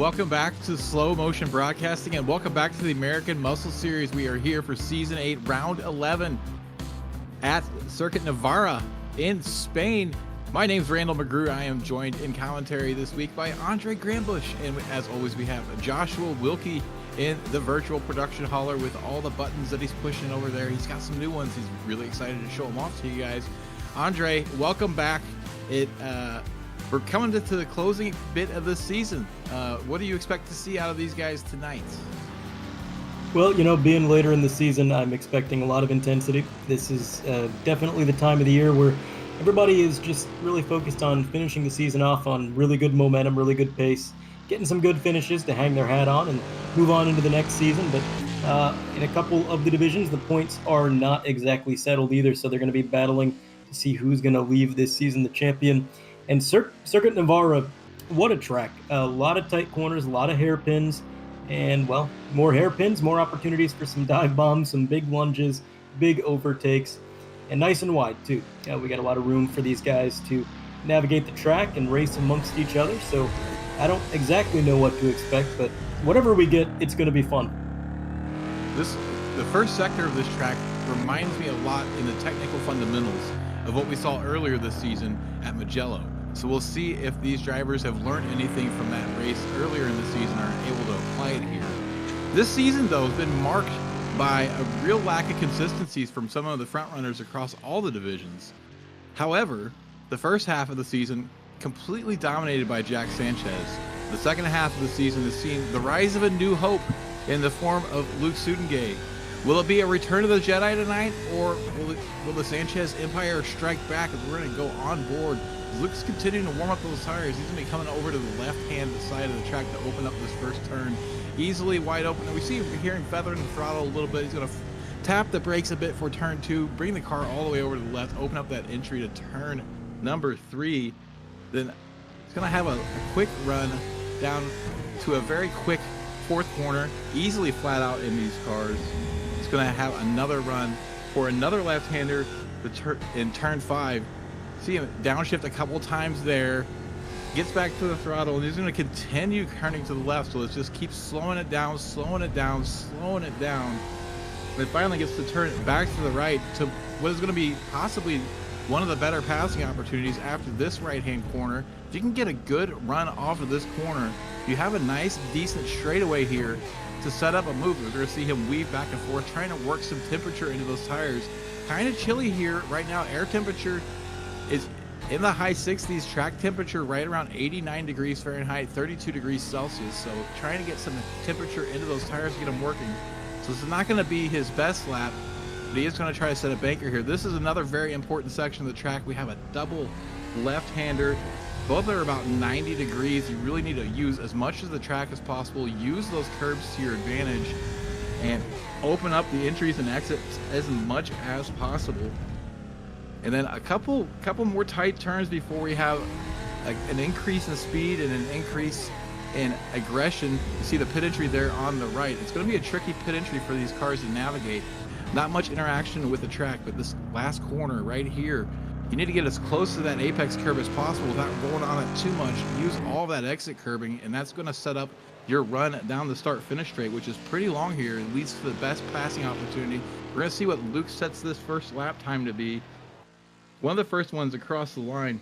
welcome back to Slow Motion Broadcasting, and welcome back to the American Muscle Series. We are here for Season 8, Round 11 at Circuit Navara in Spain. My name's Randall McGrew. I am joined in commentary this week by Andre Grandbouche, and as always, we have Joshua Wilkie in the virtual production hauler with all the buttons that he's pushing over there. He's got some new ones. He's really excited to show them off to you guys. Andre, welcome back. We're coming to the closing bit of this season. What do you expect to see out of these guys tonight? Well, being later in the season, I'm expecting a lot of intensity. This is definitely the time of the year where everybody is just really focused on finishing the season off on really good momentum, really good pace, getting some good finishes to hang their hat on and move on into the next season. But in a couple of the divisions, the points are not exactly settled either, so they're going to be battling to see who's going to leave this season the champion. And Circuit Navarra, what a track. A lot of tight corners, a lot of hairpins, and, well, more hairpins, more opportunities for some dive bombs, some big lunges, big overtakes, and nice and wide, too. We got a lot of room for these guys to navigate the track and race amongst each other, so I don't exactly know what to expect, but whatever we get, it's going to be fun. The first sector of this track reminds me a lot in the technical fundamentals of what we saw earlier this season at Mugello. So we'll see if these drivers have learned anything from that race earlier in the season and are able to apply it here. This season, though, has been marked by a real lack of consistencies from some of the front runners across all the divisions. However, the first half of the season completely dominated by Jack Sanchez. The second half of the season has seen the rise of a new hope in the form of Luke Soutengay. Will it be a return of the Jedi tonight, or will the Sanchez Empire strike back as we're going to go on board? Luke's continuing to warm up those tires. He's going to be coming over to the left-hand side of the track to open up this first turn. Easily wide open. And we see him here feathering the throttle a little bit. He's going to tap the brakes a bit for turn 2, bring the car all the way over to the left, open up that entry to turn number 3. Then he's going to have a quick run down to a very quick fourth corner, easily flat out in these cars. He's going to have another run for another left-hander in turn 5. See him downshift a couple times there, gets back to the throttle, and he's going to continue turning to the left. So let's just keep slowing it down, slowing it down, slowing it down. And it finally gets to turn it back to the right to what is going to be possibly one of the better passing opportunities after this right-hand corner. If you can get a good run off of this corner, you have a nice, decent straightaway here to set up a move. We're going to see him weave back and forth, trying to work some temperature into those tires. Kind of chilly here right now. Air temperature is in the high 60s, track temperature right around 89 degrees Fahrenheit, 32 degrees Celsius. So trying to get some temperature into those tires to get them working. So this is not going to be his best lap, but he is going to try to set a banker here. This is another very important section of the track. We have a double left-hander. Both are about 90 degrees. You really need to use as much of the track as possible. Use those curbs to your advantage and open up the entries and exits as much as possible. And then a couple more tight turns before we have an increase in speed and an increase in aggression. You see the pit entry there on the right. It's going to be a tricky pit entry for these cars to navigate. Not much interaction with the track, but this last corner right here, you need to get as close to that apex curb as possible without going on it too much. Use all that exit curbing, and that's going to set up your run down the start-finish straight, which is pretty long here. It leads to the best passing opportunity. We're going to see what Luke sets this first lap time to be. One of the first ones across the line,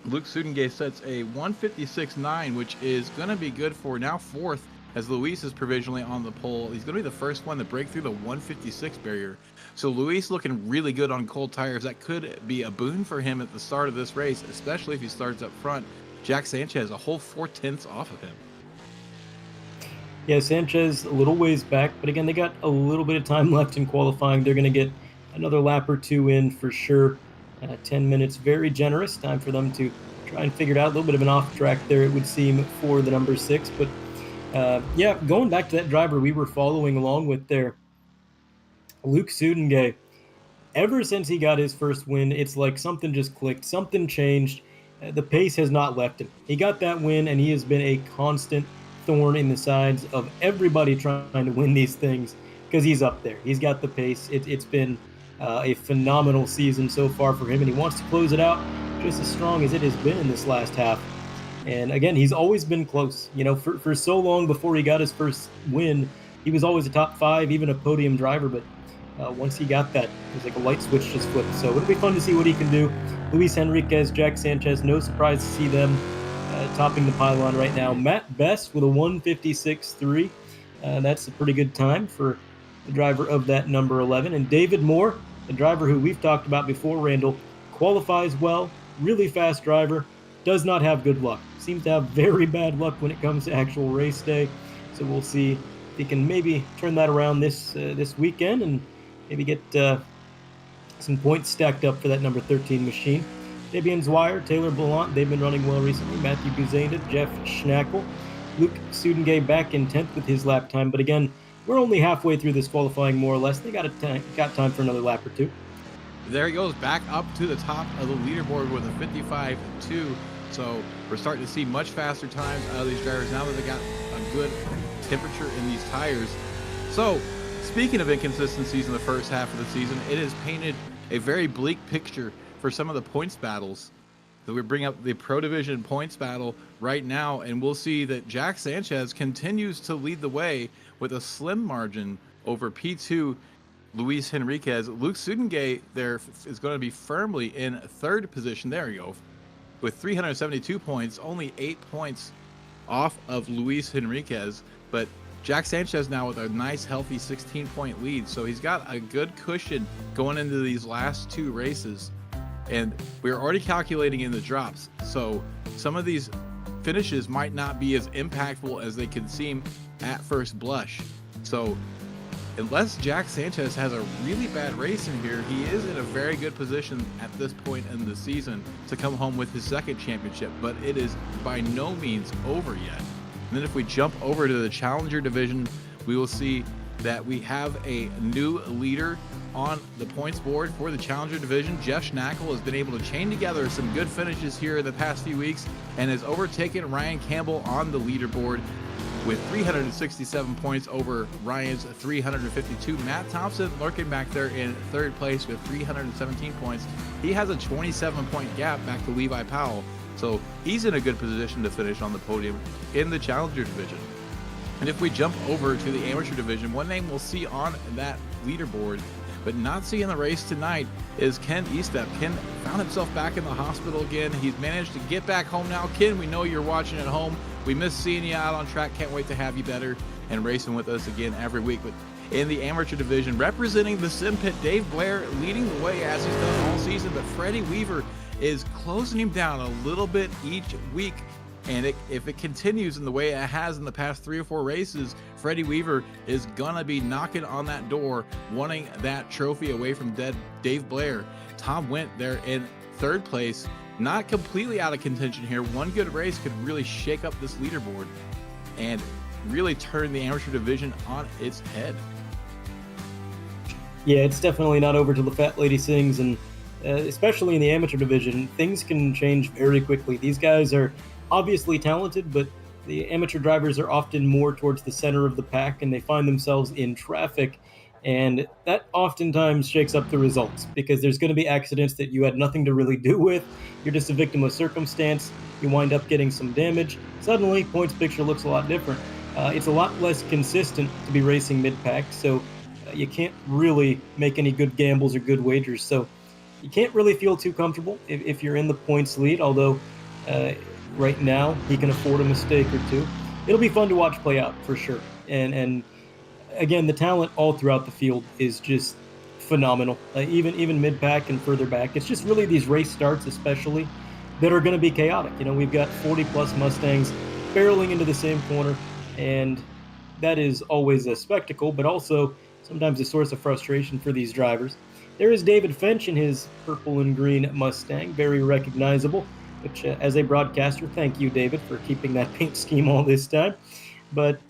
Luke Soutengay sets a 156.9, which is going to be good for now fourth, as Luis is provisionally on the pole. He's going to be the first one to break through the 156 barrier. So Luis looking really good on cold tires. That could be a boon for him at the start of this race, especially if he starts up front. Jack Sanchez a whole 4/10 off of him. Yeah, Sanchez a little ways back, but again, they got a little bit of time left in qualifying. They're going to get another lap or two in for sure. 10 minutes, very generous. Time for them to try and figure it out. A little bit of an off track there, it would seem, for the number 6. But yeah, going back to that driver we were following along with there, Luke Soutengay. Ever since he got his first win, it's like something just clicked. Something changed. The pace has not left him. He got that win, and he has been a constant thorn in the sides of everybody trying to win these things because he's up there. He's got the pace. It's been a phenomenal season so far for him, and he wants to close it out just as strong as it has been in this last half. And again, he's always been close. For so long before he got his first win, he was always a top 5, even a podium driver. But once he got that, it was like a light switch just flipped. So it'll be fun to see what he can do. Luis Henriquez, Jack Sanchez, no surprise to see them topping the pylon right now. Matt Best with a 1:56.3. That's a pretty good time for the driver of that number 11. And David Moore, the driver who we've talked about before, Randall, qualifies well, really fast driver, does not have good luck. Seems to have very bad luck when it comes to actual race day. So we'll see if he can maybe turn that around this weekend and maybe get some points stacked up for that number 13 machine. Fabian Zweier, Taylor Ballant, they've been running well recently. Matthew Guzenda, Jeff Schnackle, Luke Sudengay back in 10th with his lap time. But again, we're only halfway through this qualifying, more or less. They got time for another lap or two. There he goes, back up to the top of the leaderboard with a 55.2. So we're starting to see much faster times out of these drivers now that they got a good temperature in these tires. So speaking of inconsistencies in the first half of the season, it has painted a very bleak picture for some of the points battles. So we bring up the Pro Division points battle right now, and we'll see that Jack Sanchez continues to lead the way with a slim margin over P2 Luis Henriquez. Luke Sudengay there is going to be firmly in third position. There you go. With 372 points, only 8 points off of Luis Henriquez. But Jack Sanchez now with a nice, healthy 16-point lead. So he's got a good cushion going into these last 2 races. And we're already calculating in the drops. So some of these finishes might not be as impactful as they can seem at first blush. So unless Jack Sanchez has a really bad race in here, he is in a very good position at this point in the season to come home with his second championship, but it is by no means over yet. And then if we jump over to the Challenger division, we will see that we have a new leader on the points board for the Challenger division. Jeff Schnackle has been able to chain together some good finishes here in the past few weeks and has overtaken Ryan Campbell on the leaderboard with 367 points over Ryan's 352. Matt Thompson lurking back there in third place with 317 points. He has a 27-point gap back to Levi Powell, so he's in a good position to finish on the podium in the Challenger division. And if we jump over to the Amateur division, one name we'll see on that leaderboard but not see in the race tonight is Ken Estep. Ken found himself back in the hospital again. He's managed to get back home now. Ken, we know you're watching at home. We miss seeing you out on track. Can't wait to have you better and racing with us again every week. But in the amateur division, representing the Sim Pit, Dave Blair leading the way as he's done all season, but Freddie Weaver is closing him down a little bit each week. And if it continues in the way it has in the past 3 or 4 races, Freddie Weaver is going to be knocking on that door, wanting that trophy away from Dave Blair. Tom Wendt there in third place, not completely out of contention here. One good race could really shake up this leaderboard and really turn the amateur division on its head. Yeah, it's definitely not over till the fat lady sings, and especially in the amateur division, things can change very quickly. These guys are obviously talented, but the amateur drivers are often more towards the center of the pack, and they find themselves in traffic, and that oftentimes shakes up the results because there's going to be accidents that you had nothing to really do with. You're just a victim of circumstance. You wind up getting some damage. Suddenly, points picture looks a lot different. It's a lot less consistent to be racing mid-pack, so you can't really make any good gambles or good wagers. So you can't really feel too comfortable if you're in the points lead, although right now he can afford a mistake or two. It'll be fun to watch play out for sure. And again, the talent all throughout the field is just phenomenal. Even mid-pack and further back. It's just really these race starts especially that are going to be chaotic. You know, we've got 40-plus Mustangs barreling into the same corner, and that is always a spectacle, but also sometimes a source of frustration for these drivers. There is David Finch in his purple and green Mustang, very recognizable, which as a broadcaster, thank you, David, for keeping that paint scheme all this time. But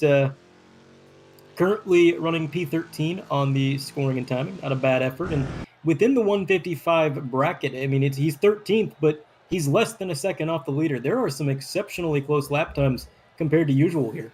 currently running P13 on the scoring and timing, not a bad effort. And within the 155 bracket, I mean, he's 13th, but he's less than a second off the leader. There are some exceptionally close lap times compared to usual here.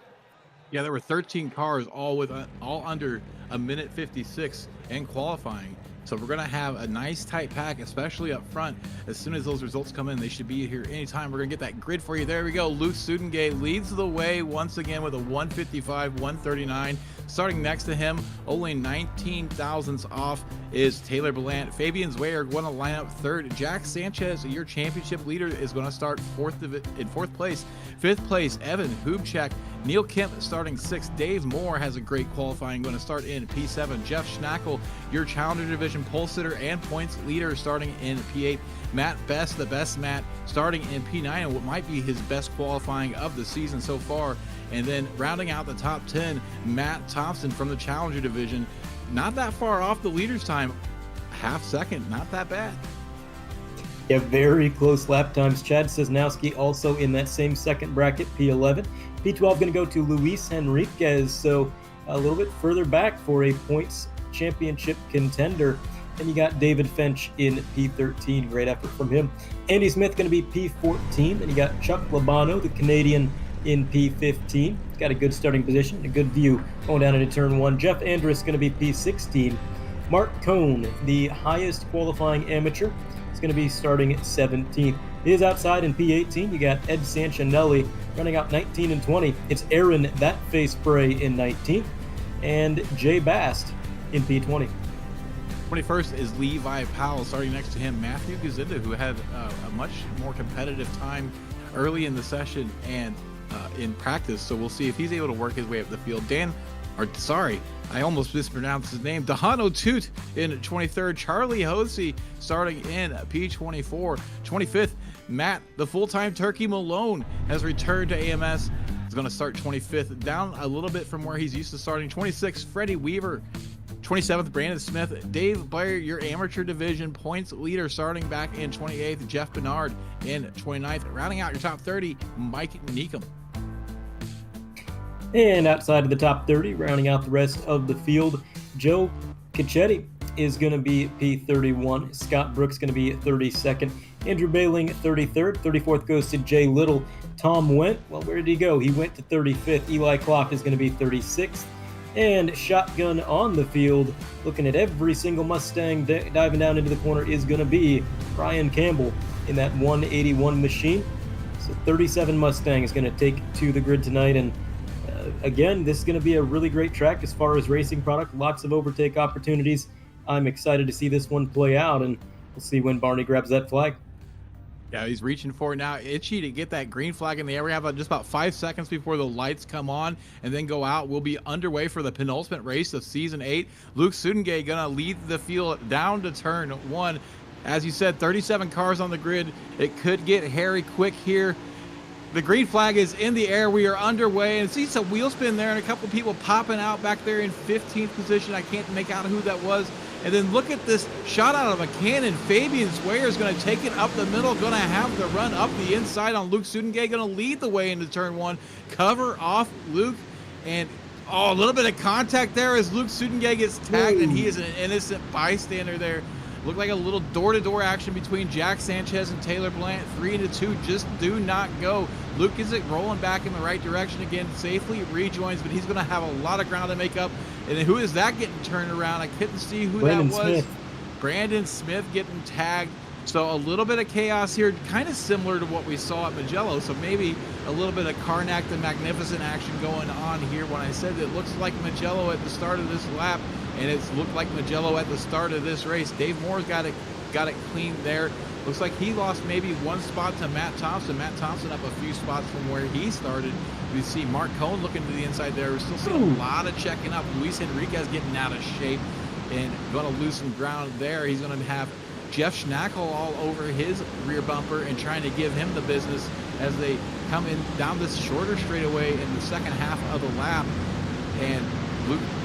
Yeah, there were 13 cars all under a minute 56 in qualifying. So we're going to have a nice tight pack, especially up front. As soon as those results come in, they should be here anytime. We're going to get that grid for you. There we go. Luke Sudengate leads the way once again with a 155, 139. Starting next to him, only 19 thousandths off, is Taylor Ballant. Fabian Zweyer going to line up third. Jack Sanchez, your championship leader, is going to start in fourth place. Fifth place, Evan Hubchak. Neil Kemp starting sixth. Dave Moore has a great qualifying, going to start in P7. Jeff Schnackle, your Challenger Division pole sitter and points leader, starting in P8. Matt Best, the best Matt, starting in P9, and what might be his best qualifying of the season so far. And then rounding out the top 10, Matt Thompson from the Challenger Division. Not that far off the leader's time. Half second, not that bad. Yeah, very close lap times. Chad Sosnowski also in that same second bracket, P11. P12 going to go to Luis Henriquez, so a little bit further back for a points championship contender. And you got David Finch in P13. Great effort from him. Andy Smith going to be P14. And you got Chuck Labano, the Canadian, in P15. Got a good starting position, a good view going down into turn one. Jeff Andrus going to be P16. Mark Cohn, the highest qualifying amateur, is going to be starting at 17th. He is outside in P18. You got Ed Sanchinelli running out 19 and 20. It's Aaron That Face Spray in 19th. And Jay Bast in P20. 21st is Levi Powell. Starting next to him, Matthew Gazinda, who had a much more competitive time early in the session and in practice. So we'll see if he's able to work his way up the field. I almost mispronounced his name. Dahano Toot in 23rd. Charlie Hosey starting in P24. 25th, Matt, the full-time Turkey Malone, has returned to AMS. He's going to start 25th, down a little bit from where he's used to starting. 26th, Freddie Weaver. 27th, Brandon Smith. Dave Blair, your amateur division points leader, starting back in 28th. Jeff Bernard in 29th. Rounding out your top 30, Mike Neekum. And outside of the top 30, rounding out the rest of the field, Joe Cacchetti is going to be P31. Scott Brooks going to be 32nd. Andrew Bailing 33rd. 34th goes to Jay Little. Tom Went, well, where did he go? He went to 35th. Eli Clock is going to be 36th. And shotgun on the field, looking at every single Mustang diving down into the corner, is going to be Brian Campbell in that 181 machine. So 37 Mustang is going to take to the grid tonight. And again, this is going to be a really great track as far as racing product. Lots of overtake opportunities. I'm excited to see this one play out, and we'll see when Barney grabs that flag. Yeah, he's reaching for it now. Itchy to get that green flag in the air. We have just about 5 seconds before the lights come on and then go out. We'll be underway for the penultimate race of Season 8. Luke Sudengate going to lead the field down to turn one. As you said, 37 cars on the grid. It could get hairy quick here. The green flag is in the air. We are underway, and see some wheel spin there and a couple people popping out back there in 15th position. I can't make out who that was. And then look at this shot out of a cannon. Fabian Zweyer is going to take it up the middle, going to have the run up the inside on Luke Sudengate, going to lead the way into turn one. Cover off Luke, and a little bit of contact there as Luke Sudengate gets tagged, and he is an innocent bystander there. Looked like a little door-to-door action between Jack Sanchez and Taylor Blant. 3-2 just do not go. Luke is rolling back in the right direction again, safely rejoins, but he's going to have a lot of ground to make up. And then who is that getting turned around? I couldn't see who that was. Smith. Brandon Smith getting tagged. So a little bit of chaos here, kind of similar to what we saw at Mugello. So maybe a little bit of Karnak the Magnificent action going on here. When I said it looks like Mugello at the start of this lap, and it's looked like Mugello at the start of this race. Dave Moore's got it clean there. Looks like he lost maybe one spot to Matt Thompson. Matt Thompson up a few spots from where he started. We see Mark Cohn looking to the inside there. We're still seeing a lot of checking up. Luis Henriquez getting out of shape and going to lose some ground there. He's going to have Jeff Schnackle all over his rear bumper and trying to give him the business as they come in down this shorter straightaway in the second half of the lap. And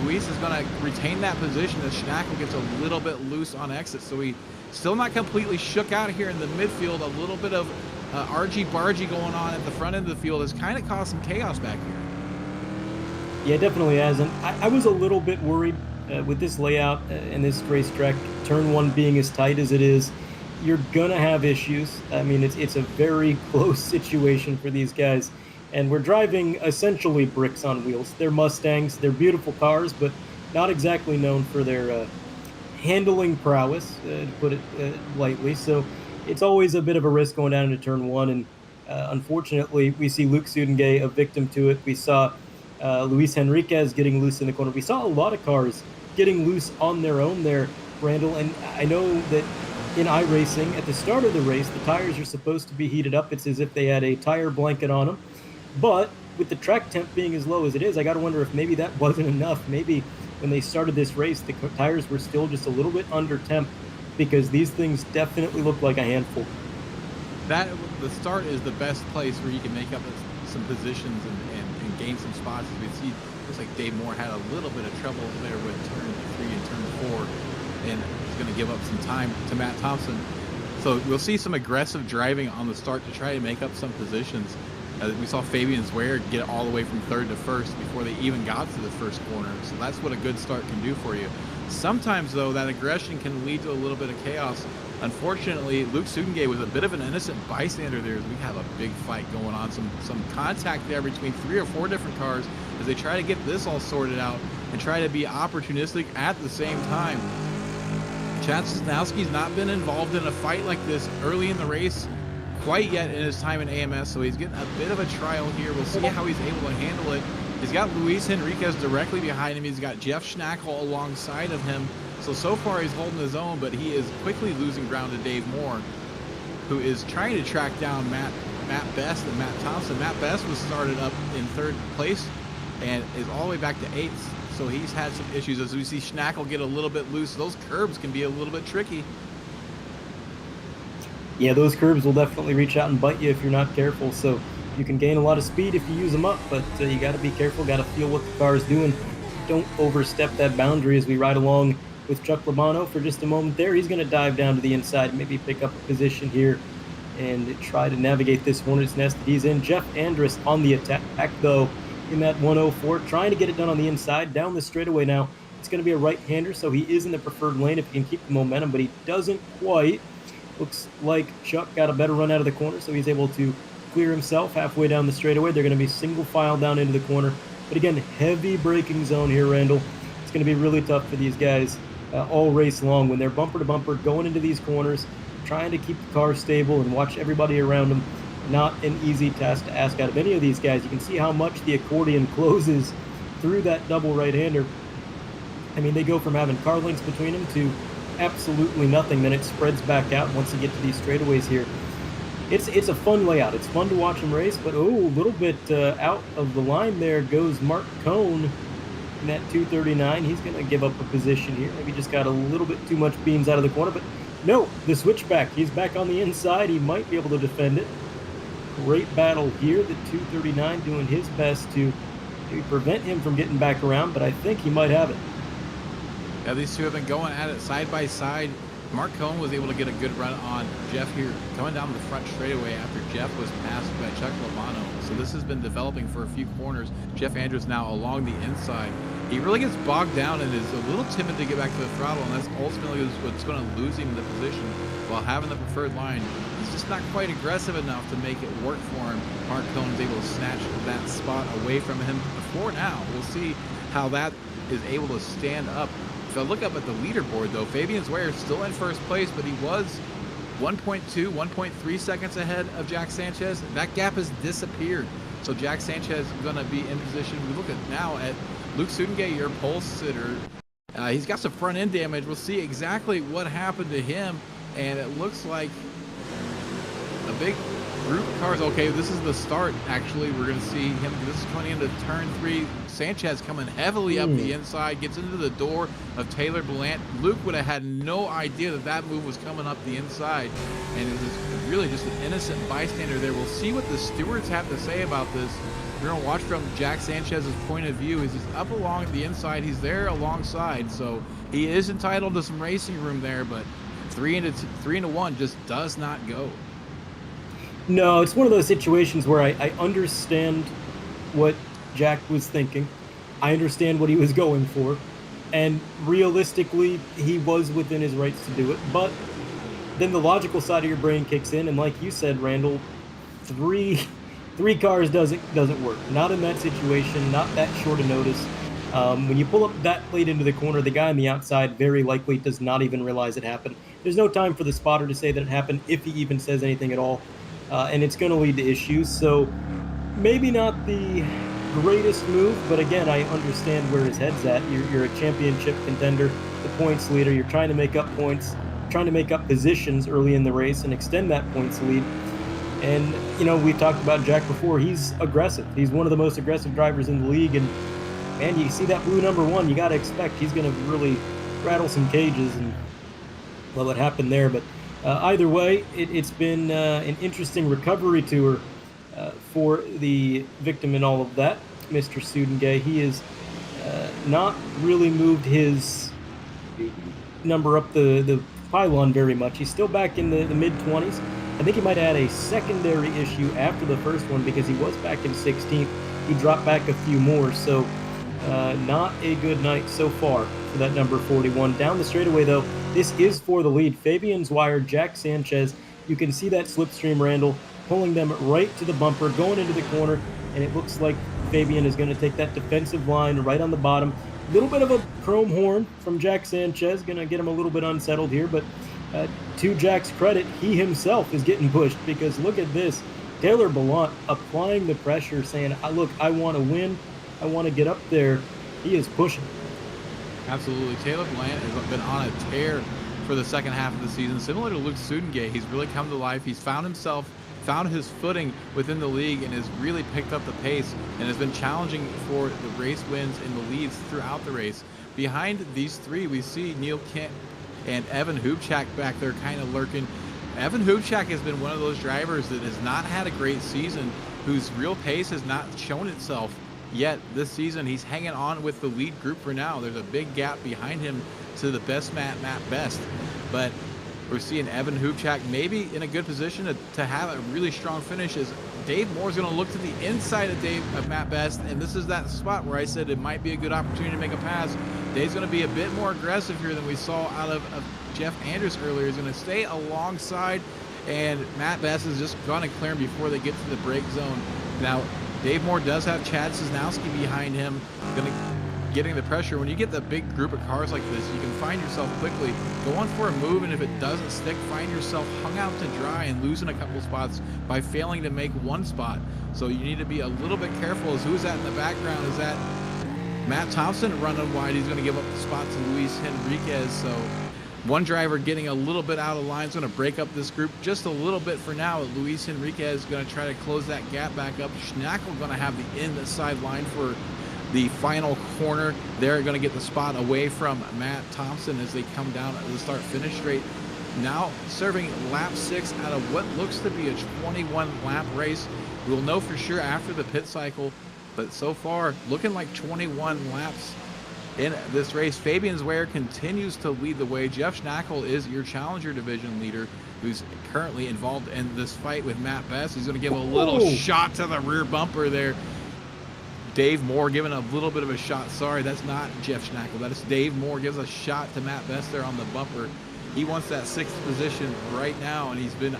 Luis is going to retain that position as Schnackle gets a little bit loose on exit. So we still not completely shook out here in the midfield. A little bit of argy-bargy going on at the front end of the field has kind of caused some chaos back here. Yeah, it definitely has. And I was a little bit worried with this layout and this racetrack, turn one being as tight as it is. You're going to have issues. I mean, it's a very close situation for these guys. And we're driving essentially bricks on wheels. They're Mustangs. They're beautiful cars, but not exactly known for their handling prowess, to put it lightly. So it's always a bit of a risk going down into turn one. And unfortunately, we see Luke Sudengay a victim to it. We saw Luis Henriquez getting loose in the corner. We saw a lot of cars getting loose on their own there, Randall. And I know that in iRacing, at the start of the race, the tires are supposed to be heated up. It's as if they had a tire blanket on them. But with the track temp being as low as it is, I got to wonder if maybe that wasn't enough. Maybe when they started this race, the tires were still just a little bit under temp, because these things definitely look like a handful. The start is the best place where you can make up some positions and gain some spots. As we see, looks like Dave Moore had a little bit of trouble there with turn 3 and turn 4, and he's going to give up some time to Matt Thompson. So we'll see some aggressive driving on the start to try to make up some positions. We saw Fabian Zweyer get all the way from third to first before they even got to the first corner. So that's what a good start can do for you. Sometimes, though, that aggression can lead to a little bit of chaos. Unfortunately, Luke Sudengay was a bit of an innocent bystander there as we have a big fight going on. Some contact there between 3 or 4 different cars as they try to get this all sorted out and try to be opportunistic at the same time. Chad Sosnowski's not been involved in a fight like this early in the race quite yet in his time in AMS, so he's getting a bit of a trial here. We'll see how he's able to handle it. He's got Luis Henriquez directly behind him. He's got Jeff Schnackle alongside of him. So far he's holding his own, but he is quickly losing ground to Dave Moore, who is trying to track down Matt Best and Matt Thompson. Matt Best was started up in 3rd place and is all the way back to 8th. So he's had some issues as we see Schnackle get a little bit loose. Those curbs can be a little bit tricky. Yeah, those curbs will definitely reach out and bite you if you're not careful. So you can gain a lot of speed if you use them up, but you got to be careful, got to feel what the car is doing. Don't overstep that boundary as we ride along with Chuck Labano for just a moment there. He's going to dive down to the inside, maybe pick up a position here and try to navigate this hornet's nest that he's in. Jeff Andrus on the attack, though, in that 104, trying to get it done on the inside, down the straightaway now. It's going to be a right-hander, so he is in the preferred lane if he can keep the momentum, but he doesn't quite. Looks like Chuck got a better run out of the corner, so he's able to clear himself halfway down the straightaway. They're going to be single file down into the corner. But again, heavy braking zone here, Randall. It's going to be really tough for these guys all race long when they're bumper to bumper going into these corners, trying to keep the car stable and watch everybody around them. Not an easy task to ask out of any of these guys. You can see how much the accordion closes through that double right-hander. I mean, they go from having car lengths between them to absolutely nothing. Then it spreads back out once you get to these straightaways here. It's a fun layout. It's fun to watch them race, but a little bit out of the line there goes Mark Cohn in that 239. He's going to give up a position here. Maybe just got a little bit too much beans out of the corner, but no, the switchback. He's back on the inside. He might be able to defend it. Great battle here. The 239 doing his best to prevent him from getting back around, but I think he might have it. Yeah, these two have been going at it side by side. Mark Cohn was able to get a good run on Jeff here, coming down the front straightaway after Jeff was passed by Chuck Labano. So this has been developing for a few corners. Jeff Andrews now along the inside. He really gets bogged down and is a little timid to get back to the throttle, and that's ultimately what's going to lose him the position while having the preferred line. He's just not quite aggressive enough to make it work for him. Mark Cohn is able to snatch that spot away from him before now. We'll see how that is able to stand up. If I look up at the leaderboard, though, Fabian Zweyer is still in first place, but he was 1.2, 1.3 seconds ahead of Jack Sanchez. That gap has disappeared. So Jack Sanchez is going to be in position. We look at now at Luke Sudengay, your pole sitter. He's got some front end damage. We'll see exactly what happened to him. And it looks like a big group of cars. Okay, this is the start, actually. We're going to see him. This is coming into turn 3. Sanchez coming heavily up the inside, gets into the door of Taylor Ballant. Luke would have had no idea that move was coming up the inside, and it was really just an innocent bystander there. We'll see what the stewards have to say about this. We're going to watch from Jack Sanchez's point of view as he's up along the inside. He's there alongside, so he is entitled to some racing room there, but 3 into 1 just does not go. No, it's one of those situations where I understand what Jack was thinking. I understand what he was going for. And realistically, he was within his rights to do it. But then the logical side of your brain kicks in. And like you said, Randall, three cars doesn't work. Not in that situation, not that short a notice. When you pull up that late into the corner, the guy on the outside very likely does not even realize it happened. There's no time for the spotter to say that it happened, if he even says anything at all, and it's going to lead to issues. So maybe not the greatest move, but again, I understand where his head's at. You're a championship contender, the points leader. You're trying to make up points, trying to make up positions early in the race and extend that points lead. And, we talked about Jack before. He's aggressive. He's one of the most aggressive drivers in the league. And, man, you see that blue number 1, you got to expect he's going to really rattle some cages. And, well, it happened there. But either way, it's been an interesting recovery tour for the victim in all of that, Mr. Sudengay. He has not really moved his number up the pylon very much. He's still back in the mid-20s. I think he might have had a secondary issue after the first one because he was back in 16th. He dropped back a few more, so not a good night so far for that number 41. Down the straightaway, though, this is for the lead. Fabian Zweier, Jack Sanchez. You can see that slipstream Randall pulling them right to the bumper, going into the corner, and it looks like Fabian is going to take that defensive line right on the bottom. A little bit of a chrome horn from Jack Sanchez, going to get him a little bit unsettled here, but to Jack's credit, he himself is getting pushed because look at this. Taylor Ballant applying the pressure, saying, look, I want to win. I want to get up there. He is pushing. Absolutely. Taylor Ballant has been on a tear for the second half of the season. Similar to Luke Sudengay, he's really come to life. He's found his footing within the league and has really picked up the pace and has been challenging for the race wins and the leads throughout the race. Behind these three, we see Neil Kent and Evan Hubchak back there kind of lurking. Evan Hubchak has been one of those drivers that has not had a great season, whose real pace has not shown itself yet this season. He's hanging on with the lead group for now. There's a big gap behind him to the best Matt Best, but we're seeing Evan Hubchak maybe in a good position to have a really strong finish as Dave Moore's going to look to the inside of Matt Best, and this is that spot where I said it might be a good opportunity to make a pass. Dave's going to be a bit more aggressive here than we saw out of Jeff Andrews earlier. He's going to stay alongside, and Matt Best is just going to clear him before they get to the break zone. Now, Dave Moore does have Chad Cisnowski behind him, getting the pressure. When you get the big group of cars like this, you can find yourself quickly going for a move, and if it doesn't stick, find yourself hung out to dry and losing a couple spots by failing to make one spot. So you need to be a little bit careful as who's that in the background. Is that Matt Thompson running wide? He's going to give up the spot to Luis Henriquez. So one driver getting a little bit out of line is going to break up this group just a little bit for now. Luis Henriquez is going to try to close that gap back up. Schnackle going to have the inside line for the final corner. They're going to get the spot away from Matt Thompson as they come down the start-finish straight. Now serving lap 6 out of what looks to be a 21-lap race. We'll know for sure after the pit cycle, but so far looking like 21 laps in this race. Fabian Zweier continues to lead the way. Jeff Schnackle is your Challenger Division leader, who's currently involved in this fight with Matt Best. He's going to give a little shot to the rear bumper there. Dave Moore giving a little bit of a shot. Sorry, that's not Jeff Schnackle. That is Dave Moore gives a shot to Matt Best there on the bumper. He wants that 6th position right now, and he's been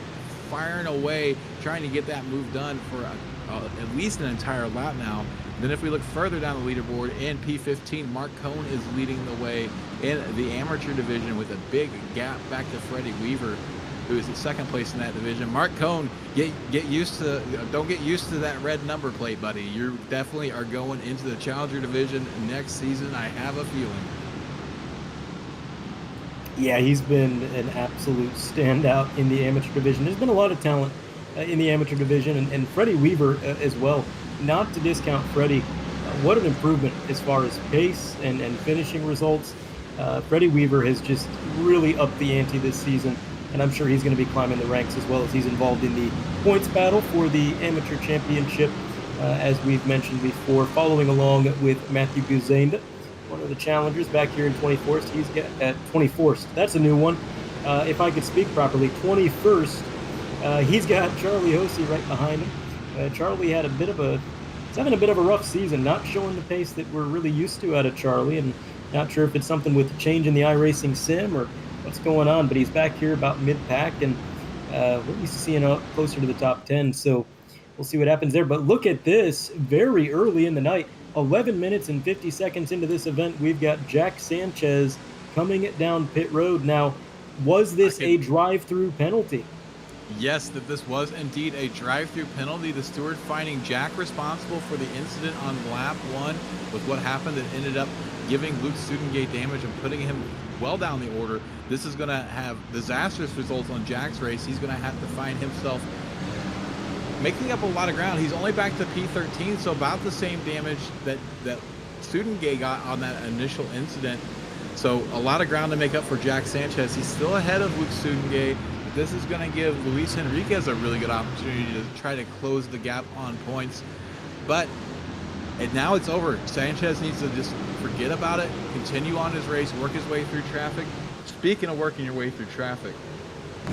firing away, trying to get that move done for at least an entire lap now. Then if we look further down the leaderboard in P15, Mark Cohn is leading the way in the amateur division with a big gap back to Freddie Weaver, who is in second place in that division. Mark Cohn, don't get used to that red number plate, buddy. You definitely are going into the Challenger Division next season, I have a feeling. Yeah, he's been an absolute standout in the amateur division. There's been a lot of talent in the amateur division, and Freddie Weaver as well. Not to discount Freddie, what an improvement as far as pace and finishing results. Freddie Weaver has just really upped the ante this season, and I'm sure he's going to be climbing the ranks as well as he's involved in the points battle for the amateur championship, as we've mentioned before, following along with Matthew Guzenda, one of the challengers back here in 24th. He's got at 24th. That's a new one. If I could speak properly, 21st. He's got Charlie Hosey right behind him. Charlie had he's having a bit of a rough season, not showing the pace that we're really used to out of Charlie, and not sure if it's something with the change in the iRacing sim or what's going on, but he's back here about mid-pack, and we're used to seeing up closer to the top 10, so we'll see what happens there. But look at this, very early in the night, 11 minutes and 50 seconds into this event, we've got Jack Sanchez coming it down pit road. Now, was this a drive-through penalty? Yes, that this was indeed a drive-through penalty. The steward finding Jack responsible for the incident on lap 1 with what happened that ended up giving Luke Studengate damage and putting him well down the order. This is going to have disastrous results on Jack's race. He's going to have to find himself making up a lot of ground. He's only back to P13, so about the same damage that Studengate got on that initial incident. So a lot of ground to make up for Jack Sanchez. He's still ahead of Luke Studengate. This is going to give Luis Enriquez a really good opportunity to try to close the gap on points. But now it's over. Sanchez needs to just forget about it, continue on his race, work his way through traffic. Speaking of working your way through traffic,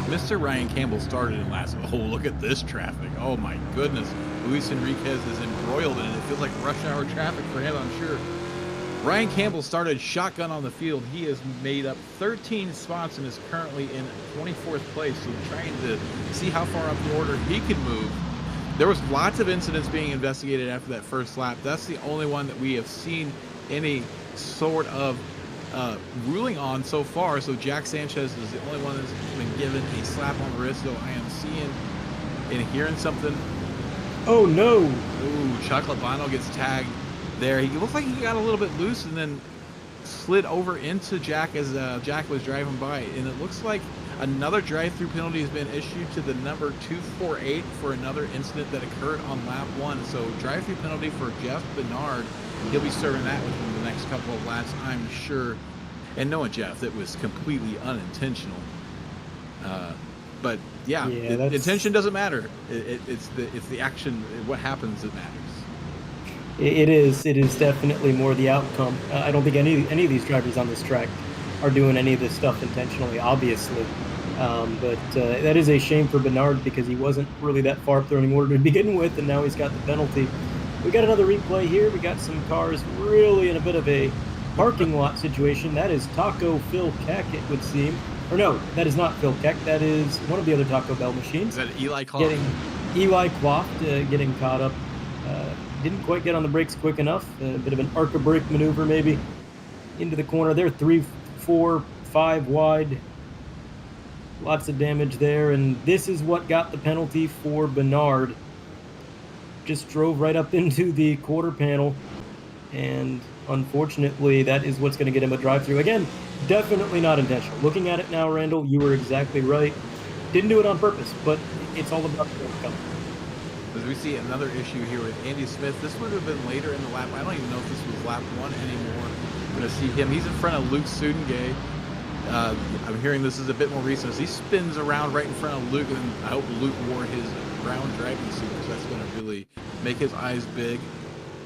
Mr. Ryan Campbell started in last. Oh, look at this traffic. Oh, my goodness. Luis Enriquez is embroiled in it. It feels like rush hour traffic for him, I'm sure. Ryan Campbell started shotgun on the field. He has made up 13 spots and is currently in 24th place. So trying to see how far up the order he can move. There was lots of incidents being investigated after that first lap. That's the only one that we have seen any sort of ruling on so far. So Jack Sanchez is the only one that's been given a slap on the wrist. So I am seeing and hearing something. Oh no! Ooh, Chuck Labano gets tagged there. He looked like he got a little bit loose and then slid over into Jack as Jack was driving by. And it looks like another drive-through penalty has been issued to the number 248 for another incident that occurred on lap 1. So drive-through penalty for Jeff Bernard. He'll be serving that within the next couple of laps, I'm sure. And knowing Jeff, that was completely unintentional. But yeah, intention doesn't matter. It's the action, what happens that matters. It is definitely more the outcome. I don't think any of these drivers on this track are doing any of this stuff intentionally, obviously. But that is a shame for Bernard because he wasn't really that far up the running order to begin with, and now he's got the penalty. We got another replay here. We got some cars really in a bit of a parking lot situation. That is Taco Phil Keck, it would seem. Or no, that is not Phil Keck. That is one of the other Taco Bell machines. Is that Eli Cloft? Eli Cloft getting caught up. Didn't quite get on the brakes quick enough. A bit of an arc brake maneuver maybe into the corner there. 3, 4, 5 wide. Lots of damage there. And this is what got the penalty for Bernard. Just drove right up into the quarter panel. And unfortunately, that is what's going to get him a drive-through. Again, definitely not intentional. Looking at it now, Randall, you were exactly right. Didn't do it on purpose, but it's all about the outcome. As we see another issue here with Andy Smith, this would have been later in the lap. I don't even know if this was lap 1 anymore. We're going to see him. He's in front of Luke Studengate. I'm hearing this is a bit more recent as he spins around right in front of Luke, and I hope Luke wore his brown driving suit because that's going to really make his eyes big.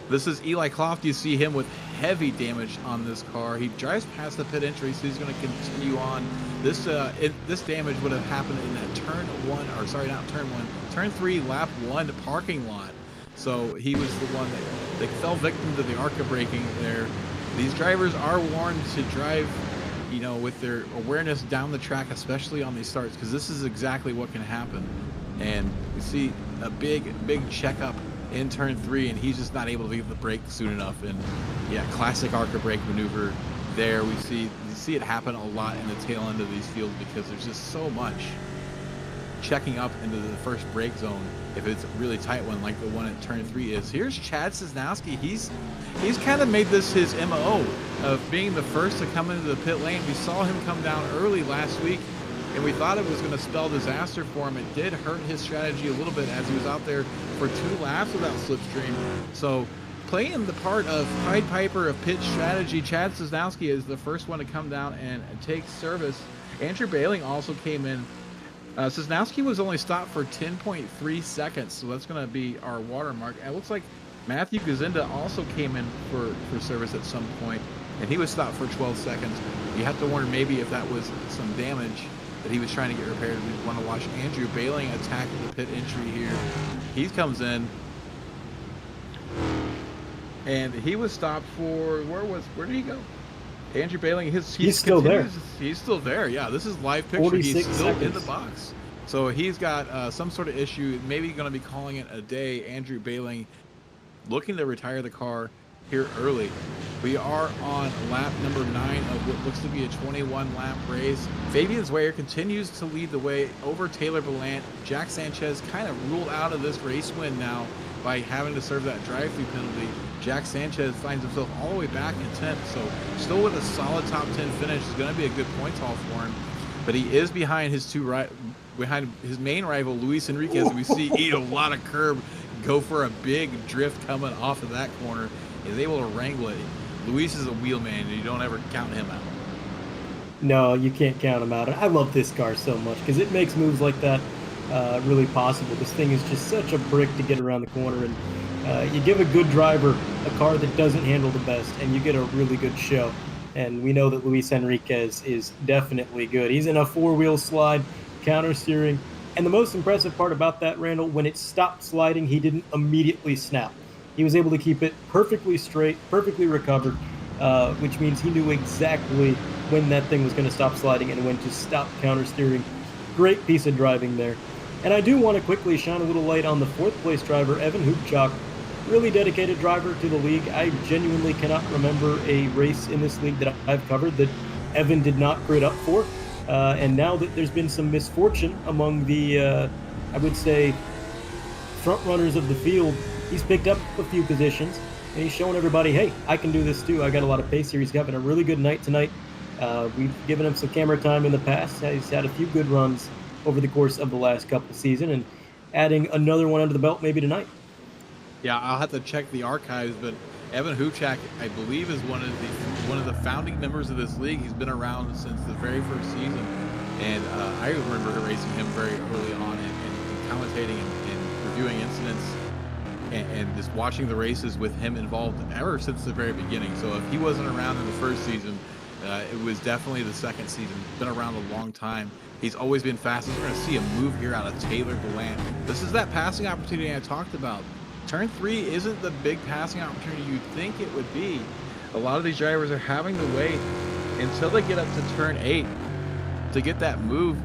This is Eli Cloft. You see him with heavy damage on this car. He drives past the pit entry, so he's going to continue on. This damage would have happened in that turn 3, lap 1 parking lot. So he was the one that fell victim to the ARCA braking there. These drivers are warned to drive, with their awareness down the track, especially on these starts, because this is exactly what can happen. And you see a big checkup in turn 3, and he's just not able to leave the brake soon enough. And yeah, classic ARCA brake maneuver there. You see it happen a lot in the tail end of these fields because there's just so much checking up into the first brake zone if it's a really tight one like the one at turn 3 is. Here's Chad Cisnowski. He's kind of made this his MO of being the first to come into the pit lane. We saw him come down early last week, and we thought it was going to spell disaster for him. It did hurt his strategy a little bit as he was out there for 2 laps without slipstream. So playing the part of Pied Piper of pit strategy, Chad Cisnowski is the first one to come down and take service. Andrew Bailing also came in. Cisnowski was only stopped for 10.3 seconds, so that's going to be our watermark. It looks like Matthew Gazinda also came in for service at some point, and he was stopped for 12 seconds. You have to wonder maybe if that was some damage that he was trying to get repaired. We want to watch Andrew Bailing attack the pit entry here. He comes in, and he was stopped for, where did he go? Andrew Bailing, he's still there. He's still there. Yeah, this is live picture. He's still seconds in the box. So he's got some sort of issue. Maybe going to be calling it a day. Andrew Bailing looking to retire the car. here early. We are on lap number 9 of what looks to be a 21-lap race. Fabian Zweyer continues to lead the way over Taylor Ballant. Jack Sanchez kind of ruled out of this race win now by having to serve that drive-through penalty. Jack Sanchez finds himself all the way back in 10th, so still with a solid top 10 finish is going to be a good points haul for him. But he is behind his main rival, Luis Enriquez. We see eat a lot of curb, go for a big drift coming off of that corner. Is able to wrangle it. Luis is a wheelman, and you don't ever count him out. No, you can't count him out. I love this car so much because it makes moves like that really possible. This thing is just such a brick to get around the corner, and you give a good driver a car that doesn't handle the best, and you get a really good show. And we know that Luis Enriquez is definitely good. He's in a four-wheel slide, counter steering, and the most impressive part about that, Randall, when it stopped sliding, he didn't immediately snap. He was able to keep it perfectly straight, perfectly recovered, which means he knew exactly when that thing was going to stop sliding and when to stop counter steering. Great piece of driving there. And I do want to quickly shine a little light on the fourth place driver, Evan Hoopchak. Really dedicated driver to the league. I genuinely cannot remember a race in this league that I've covered that Evan did not grid up for. And now that there's been some misfortune among the, I would say, front runners of the field, he's picked up a few positions, and he's showing everybody, hey, I can do this too. I got a lot of pace here. He's having a really good night tonight. We've given him some camera time in the past. He's had a few good runs over the course of the last couple of seasons, and adding another one under the belt maybe tonight. Yeah, I'll have to check the archives, but Evan Hoopchak, I believe, is one of the founding members of this league. He's been around since the very first season, and I remember racing him very early on and commentating and reviewing incidents. And just watching the races with him involved ever since the very beginning. So if he wasn't around in the first season, it was definitely the second season. Been around a long time. He's always been fast. We're going to see a move here out of Taylor Ballant. This is that passing opportunity I talked about. Turn 3 isn't the big passing opportunity you'd think it would be. A lot of these drivers are having to wait until they get up to turn 8 to get that move,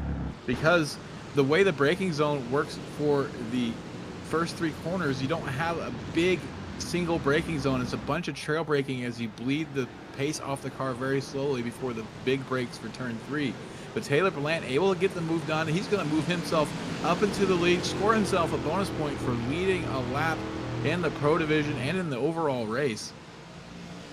because the way the braking zone works for the first 3 corners, you don't have a big single braking zone. It's a bunch of trail braking as you bleed the pace off the car very slowly before the big brakes for turn 3. But Taylor Ballant able to get the move done. He's going to move himself up into the lead, score himself a bonus point for leading a lap in the Pro Division and in the overall race.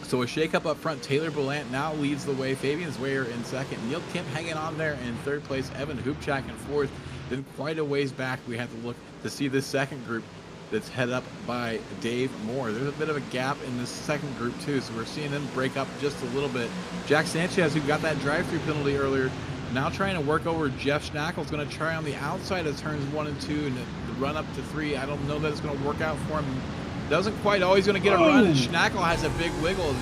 So a shakeup up front. Taylor Ballant now leads the way. Fabian Zweyer in second. Neil Kemp hanging on there in third place. Evan Hoopchak in fourth. Then quite a ways back, we have to look to see this second group that's headed up by Dave Moore. There's a bit of a gap in this second group too, so we're seeing them break up just a little bit. Jack Sanchez, who got that drive-through penalty earlier, now trying to work over Jeff Schnackle's going to try on the outside of turns 1 and 2 and run up to 3. I don't know that it's going to work out for him. Doesn't quite always going to get a run, and Schnackle has a big wiggle.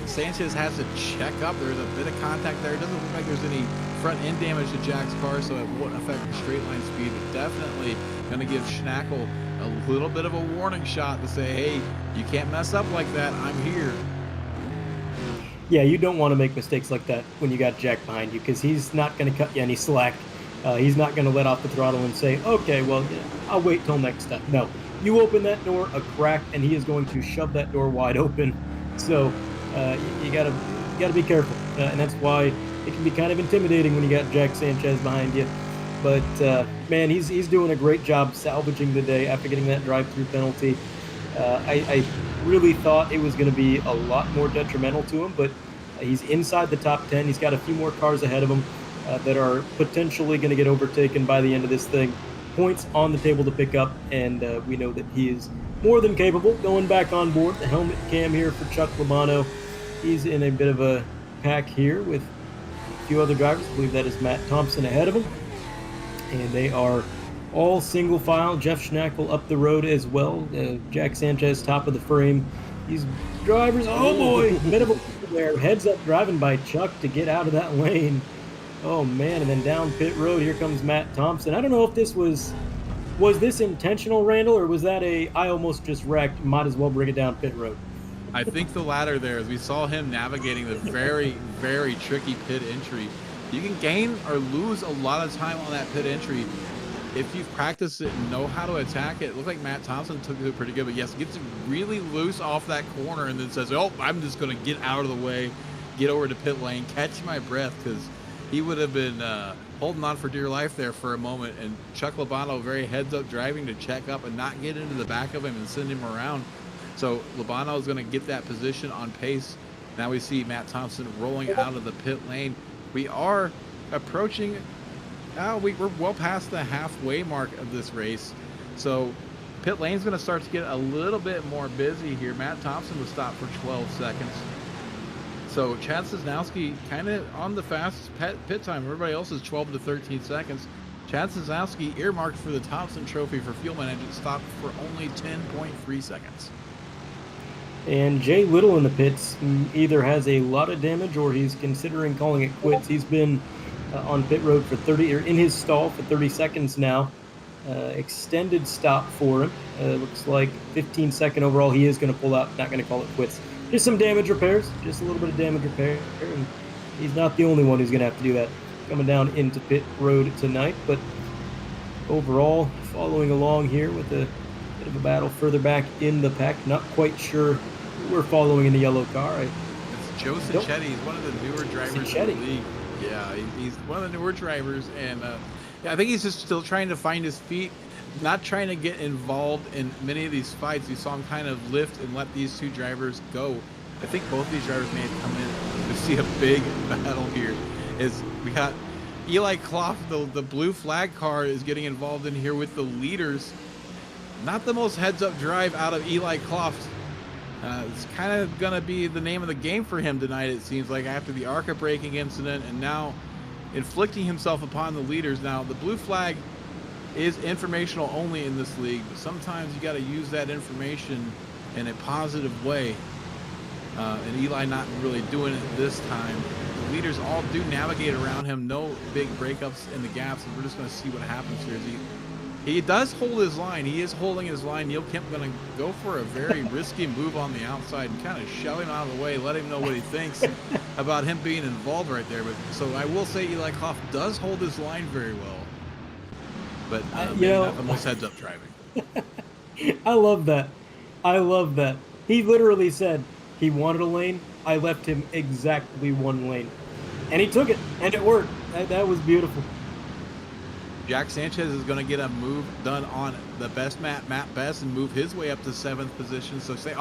Sanchez has to check up. There's a bit of contact there. It doesn't look like there's any front end damage to Jack's car, so it won't affect the straight line speed, but definitely going to give Schnackle a little bit of a warning shot to say, hey, you can't mess up like that. I'm here. Yeah, you don't want to make mistakes like that when you got Jack behind you, because he's not going to cut you any slack. He's not going to let off the throttle and say, okay, well, I'll wait till next time. No, you open that door a crack, and he is going to shove that door wide open. So you gotta be careful, and that's why it can be kind of intimidating when you got Jack Sanchez behind you. But man, he's doing a great job salvaging the day after getting that drive-through penalty. I really thought it was going to be a lot more detrimental to him, but he's inside the top 10. He's got a few more cars ahead of him that are potentially going to get overtaken by the end of this thing. Points on the table to pick up, and we know that he is more than capable. Going back on board, the helmet cam here for Chuck Lomano. He's in a bit of a pack here with a few other drivers. I believe that is Matt Thompson ahead of him. And they are all single file. Jeff Schnackle up the road as well. Jack Sanchez top of the frame. These drivers, oh boy, bit of a there. Heads up driving by Chuck to get out of that lane. Oh man, and then down pit road, here comes Matt Thompson. I don't know if this was this intentional, Randall, or was that I almost just wrecked, might as well bring it down pit road? I think the latter there, as we saw him navigating the very, very tricky pit entry. You can gain or lose a lot of time on that pit entry if you've practiced it and know how to attack it, it looked like Matt Thompson took it pretty good. But yes, gets it really loose off that corner and then says, oh, I'm just going to get out of the way, get over to pit lane, catch my breath, because he would have been holding on for dear life there for a moment. And Chuck Labano very heads up driving to check up and not get into the back of him and send him around. So Labano is going to get that position on pace. Now we see Matt Thompson rolling out of the pit lane. We are approaching, we're well past the halfway mark of this race. So pit lane's going to start to get a little bit more busy here. Matt Thompson was stopped for 12 seconds. So Chad Sosnowski kind of on the fastest pit time. Everybody else is 12 to 13 seconds. Chad Sosnowski earmarked for the Thompson Trophy for fuel management, stopped for only 10.3 seconds. And Jay Little in the pits either has a lot of damage or he's considering calling it quits. He's been on pit road for 30, or in his stall for 30 seconds now. Extended stop for him. Looks like 15-second overall. He is going to pull out, not going to call it quits. Just some damage repairs, just a little bit of damage repair. And he's not the only one who's going to have to do that coming down into pit road tonight. But overall, following along here with a bit of a battle further back in the pack. Not quite sure who we're following in the yellow car. It's Joe Cicchetti. He's one of the newer drivers in the league. Yeah, he's one of the newer drivers. And yeah, I think he's just still trying to find his feet, not trying to get involved in many of these fights. You saw him kind of lift and let these two drivers go. I think both these drivers may have come in to see a big battle here. We got Eli Clough, the blue flag car, is getting involved in here with the leaders. Not the most heads-up drive out of Eli Clough. It's kind of going to be the name of the game for him tonight, it seems like, after the ARCA braking incident and now inflicting himself upon the leaders. Now, the blue flag is informational only in this league, but sometimes you got to use that information in a positive way. And Eli not really doing it this time. The leaders all do navigate around him. No big breakups in the gaps, and we're just going to see what happens here. He does hold his line. He is holding his line. Neil Kemp going to go for a very risky move on the outside and kind of shove him out of the way, let him know what he thinks about him being involved right there. But so I will say Eli Clough does hold his line very well, but maybe not the most heads-up driving. I love that. I love that. He literally said he wanted a lane. I left him exactly one lane, and he took it, and it worked. That was beautiful. Jack Sanchez is going to get a move done on the best Matt Best, and move his way up to 7th position. So say,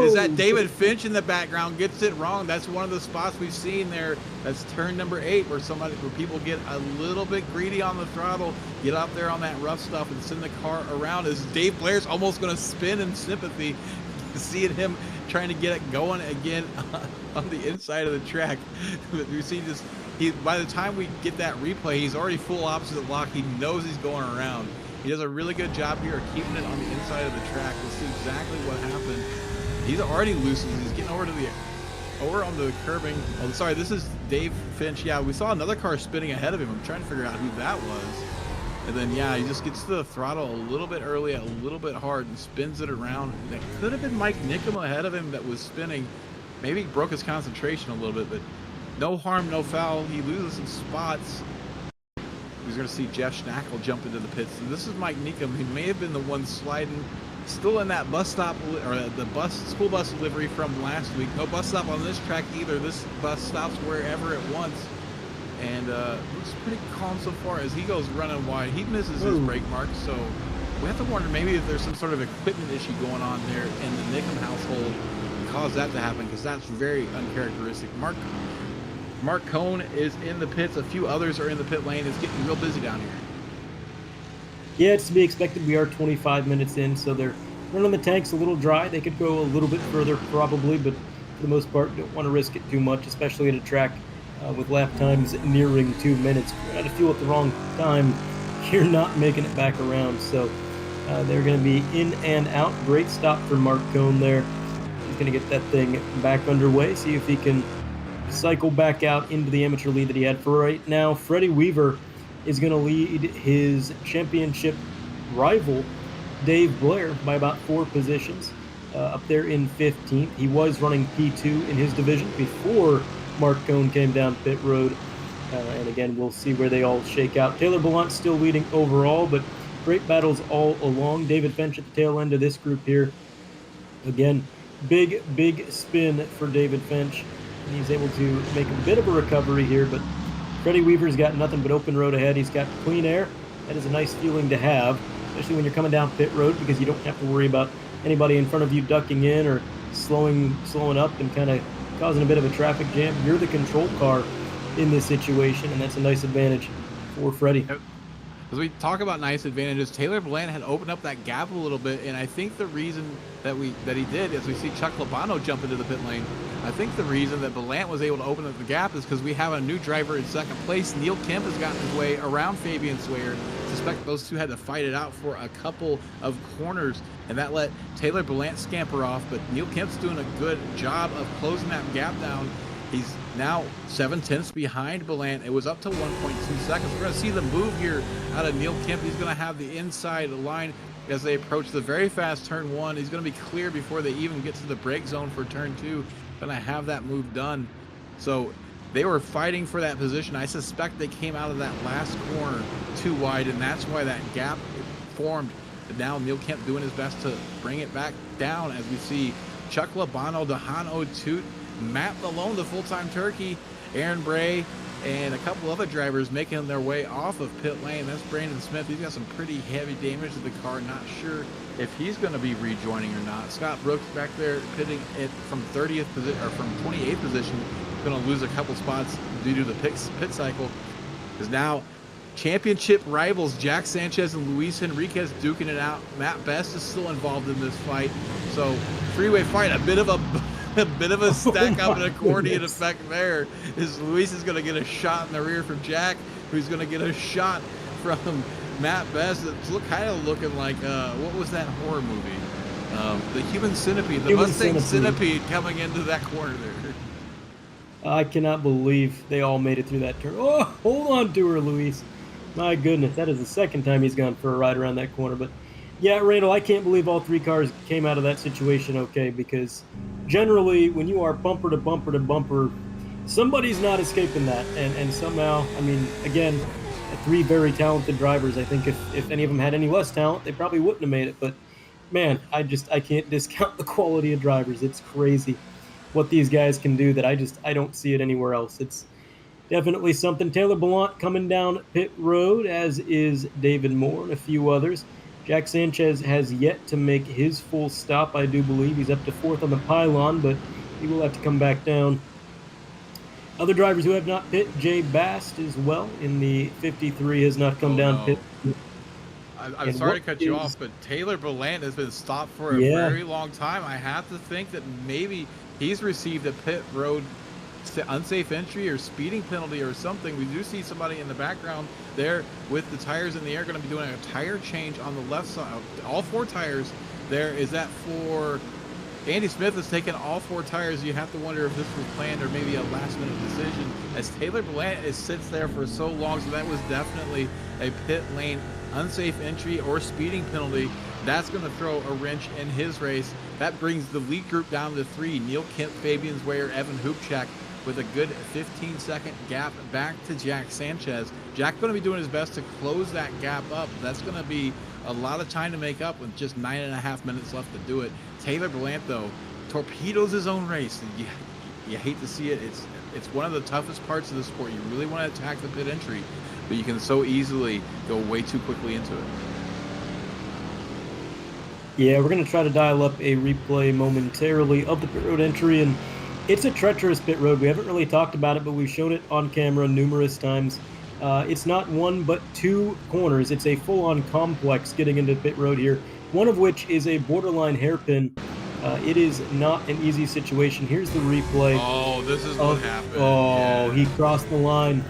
is that David Finch in the background? Gets it wrong. That's one of the spots we've seen there. That's turn number 8, where people get a little bit greedy on the throttle, get up there on that rough stuff, and send the car around. As Dave Blair's almost going to spin in sympathy, seeing him trying to get it going again on the inside of the track. We see this. By the time we get that replay, he's already full opposite lock. He knows he's going around. He does a really good job here of keeping it on the inside of the track. We'll see exactly what happened. He's already loose. He's getting over on the curbing. Oh, sorry, this is Dave Finch. Yeah, we saw another car spinning ahead of him. I'm trying to figure out who that was. And then, yeah, he just gets to the throttle a little bit early, a little bit hard, and spins it around. That could have been Mike Nickham ahead of him that was spinning. Maybe he broke his concentration a little bit, but no harm, no foul. He loses some spots. He's going to see Jeff Schnackle jump into the pits. And this is Mike Nickham. He may have been the one sliding, still in that bus stop, or the school bus delivery from last week. No bus stop on this track either. This bus stops wherever it wants. And looks pretty calm so far as he goes running wide. He misses his brake mark, so we have to wonder maybe if there's some sort of equipment issue going on there in the Nickham household to cause that to happen, because that's very uncharacteristic. Mark Cohn is in the pits. A few others are in the pit lane. It's getting real busy down here. Yeah, it's to be expected. We are 25 minutes in, so they're running the tanks a little dry. They could go a little bit further probably, but for the most part, don't want to risk it too much, especially at a track with lap times nearing 2 minutes. If you're out of fuel at the wrong time, you're not making it back around. So they're going to be in and out. Great stop for Mark Cohn there. He's going to get that thing back underway, see if he can cycle back out into the amateur lead that he had. For right now, Freddie Weaver is going to lead his championship rival, Dave Blair, by about 4 positions, up there in 15th. He was running P2 in his division before Mark Cohn came down pit road And again, we'll see where they all shake out. Taylor Ballant still leading overall, but great battles all along. David Finch at the tail end of this group here. Again, big spin for David Finch. And he's able to make a bit of a recovery here, but Freddie Weaver's got nothing but open road ahead. He's got clean air. That is a nice feeling to have, especially when you're coming down pit road, because you don't have to worry about anybody in front of you ducking in or slowing up and kind of causing a bit of a traffic jam. You're the control car in this situation, and that's a nice advantage for Freddie. As we talk about nice advantages, Taylor Ballant had opened up that gap a little bit, and I think the reason that he did, as we see Chuck Labano jump into the pit lane, I think the reason that Ballant was able to open up the gap is because we have a new driver in second place. Neil Kemp has gotten his way around Fabian Swayer. I suspect those two had to fight it out for a couple of corners, and that let Taylor Ballant scamper off, but Neil Kemp's doing a good job of closing that gap down. He's now 7/10 behind Ballant. It was up to 1.2 seconds. We're going to see the move here out of Neil Kemp. He's going to have the inside line as they approach the very fast turn 1. He's going to be clear before they even get to the brake zone for turn 2. Going to have that move done. So they were fighting for that position. I suspect they came out of that last corner too wide, and that's why that gap formed. But now Neil Kemp doing his best to bring it back down as we see Chuck Labano, Dahan O'Toole, Matt Malone, the full-time turkey, Aaron Bray, and a couple other drivers making their way off of pit lane. That's Brandon Smith. He's got some pretty heavy damage to the car. Not sure if he's going to be rejoining or not. Scott Brooks back there pitting it from 30th position or from 28th position. Going to lose a couple spots due to the pit cycle. Is now championship rivals Jack Sanchez and Luis Enriquez duking it out. Matt Best is still involved in this fight. So freeway fight, a bit of a stack up and accordion effect there. Luis is going to get a shot in the rear from Jack, who's going to get a shot from Matt Best. It's kind of looking like, what was that horror movie? The Human Centipede, the Mustang Centipede coming into that corner there. I cannot believe they all made it through that turn. Oh, hold on to her, Luis. My goodness, that is the second time he's gone for a ride around that corner. But yeah, Randall, I can't believe all three cars came out of that situation okay, because generally when you are bumper to bumper to bumper, somebody's not escaping that. And somehow, I mean, again, three very talented drivers. I think if any of them had any less talent, they probably wouldn't have made it. But man, I can't discount the quality of drivers. It's crazy what these guys can do that I don't see it anywhere else. It's definitely something. Taylor Ballant coming down pit road, as is David Moore and a few others. Jack Sanchez has yet to make his full stop, I do believe. He's up to 4th on the pylon, but he will have to come back down. Other drivers who have not pit, Jay Bast as well in the 53 has not come down pit. I'm sorry to cut you off, but Taylor Ballant has been stopped for a very long time. I have to think that maybe he's received a pit road unsafe entry or speeding penalty or something. We do see somebody in the background there with the tires in the air going to be doing a tire change on the left side. All 4 tires there. Is that for Andy Smith has taken all 4 tires? You have to wonder if this was planned or maybe a last minute decision, as Taylor Ballant sits there for so long. So that was definitely a pit lane unsafe entry or speeding penalty. That's going to throw a wrench in his race. That brings the lead group down to 3. Neil Kemp, Fabian Swayer, Evan Hoopchak, with a good 15-second gap back to Jack Sanchez. Jack going to be doing his best to close that gap up. That's going to be a lot of time to make up with just 9.5 minutes left to do it. Taylor Ballant, though, torpedoes his own race. You hate to see it. It's one of the toughest parts of the sport. You really want to attack the pit entry, but you can so easily go way too quickly into it. Yeah, we're going to try to dial up a replay momentarily of the pit road entry, and it's a treacherous pit road. We haven't really talked about it, but we've shown it on camera numerous times. It's not 1 but 2 corners. It's a full-on complex getting into pit road here, one of which is a borderline hairpin. It is not an easy situation. Here's the replay. Oh, this is what happened. Oh, he crossed the line.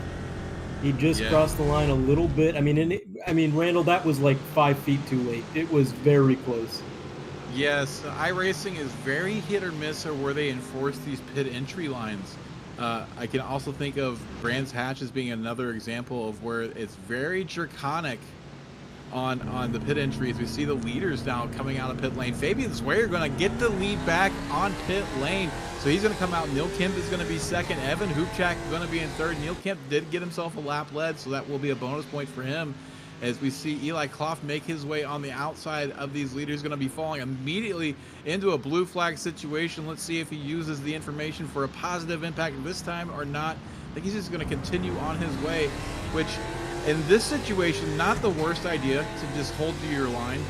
He just crossed the line a little bit. I mean, Randall, that was like 5 feet too late. It was very close. Yes, iRacing is very hit or miss or where they enforce these pit entry lines. I can also think of Brands Hatch as being another example of where it's very draconic on the pit entries. We see the leaders now coming out of pit lane. Fabian Swayer going to get the lead back on pit lane. So he's going to come out. Neil Kemp is going to be second. Evan Hoopchak going to be in third. Neil Kemp did get himself a lap lead, so that will be a bonus point for him. As we see Eli Clough make his way on the outside of these leaders, going to be falling immediately into a blue flag situation. Let's see if he uses the information for a positive impact this time or not. I think he's just going to continue on his way, which in this situation, not the worst idea to just hold to your line.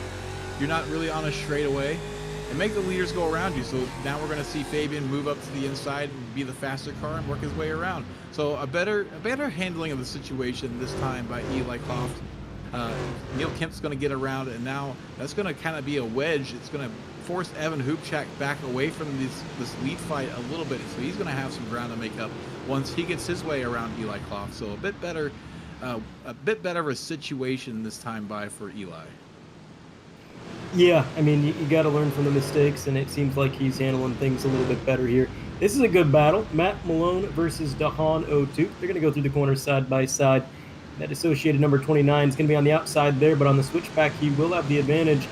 You're not really on a straightaway, and make the leaders go around you. So now we're going to see Fabian move up to the inside and be the faster car and work his way around. So a better handling of the situation this time by Eli Clough. Neil Kemp's going to get around, and now that's going to kind of be a wedge. It's going to force Evan Hoopchak back away from this lead fight a little bit. So he's going to have some ground to make up once he gets his way around Eli Clough. So a bit better of a situation this time for Eli. Yeah, I mean, you got to learn from the mistakes, and it seems like he's handling things a little bit better here. This is a good battle. Matt Malone versus Dahan 02. They're going to go through the corner side by side. That associated number 29 is going to be on the outside there, but on the switchback, he will have the advantage.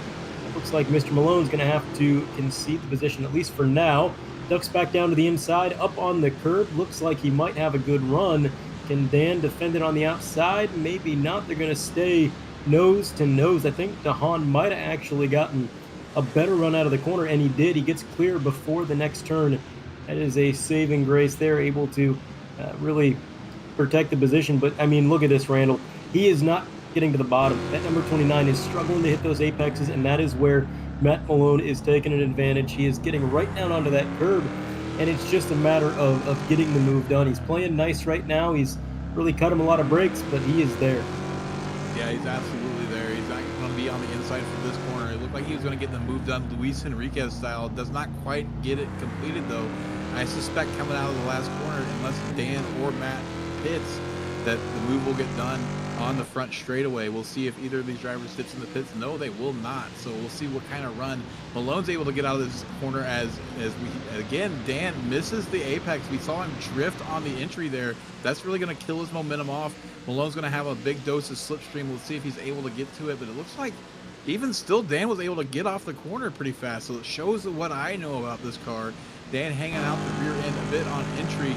It looks like Mr. Malone's going to have to concede the position, at least for now. Ducks back down to the inside, up on the curb. Looks like he might have a good run. Can Dan defend it on the outside? Maybe not. They're going to stay nose to nose. I think Dahan might have actually gotten a better run out of the corner, and he did. He gets clear before the next turn. That is a saving grace. They're able to really protect the position. But I mean, look at this, Randall. He is not getting to the bottom. That number 29 is struggling to hit those apexes, and that is where Matt Malone is taking an advantage. He is getting right down onto that curb, and it's just a matter of getting the move done. He's playing nice right now. He's really cut him a lot of breaks, but he is there. Yeah, he's absolutely there. He's not going to be on the inside for this corner. It looked like he was going to get the move done Luis Enriquez style. Does not quite get it completed, though. I suspect coming out of the last corner, unless Dan or Matt pits, that the move will get done on the front straightaway. We'll see if either of these drivers sits in the pits. No, they will not. So we'll see what kind of run Malone's able to get out of this corner as we, again, Dan misses the apex. We saw him drift on the entry there. That's really going to kill his momentum off. Malone's going to have a big dose of slipstream. We'll see if he's able to get to it, but it looks like even still Dan was able to get off the corner pretty fast. So it shows what I know about this car. Dan hanging out the rear end a bit on entry,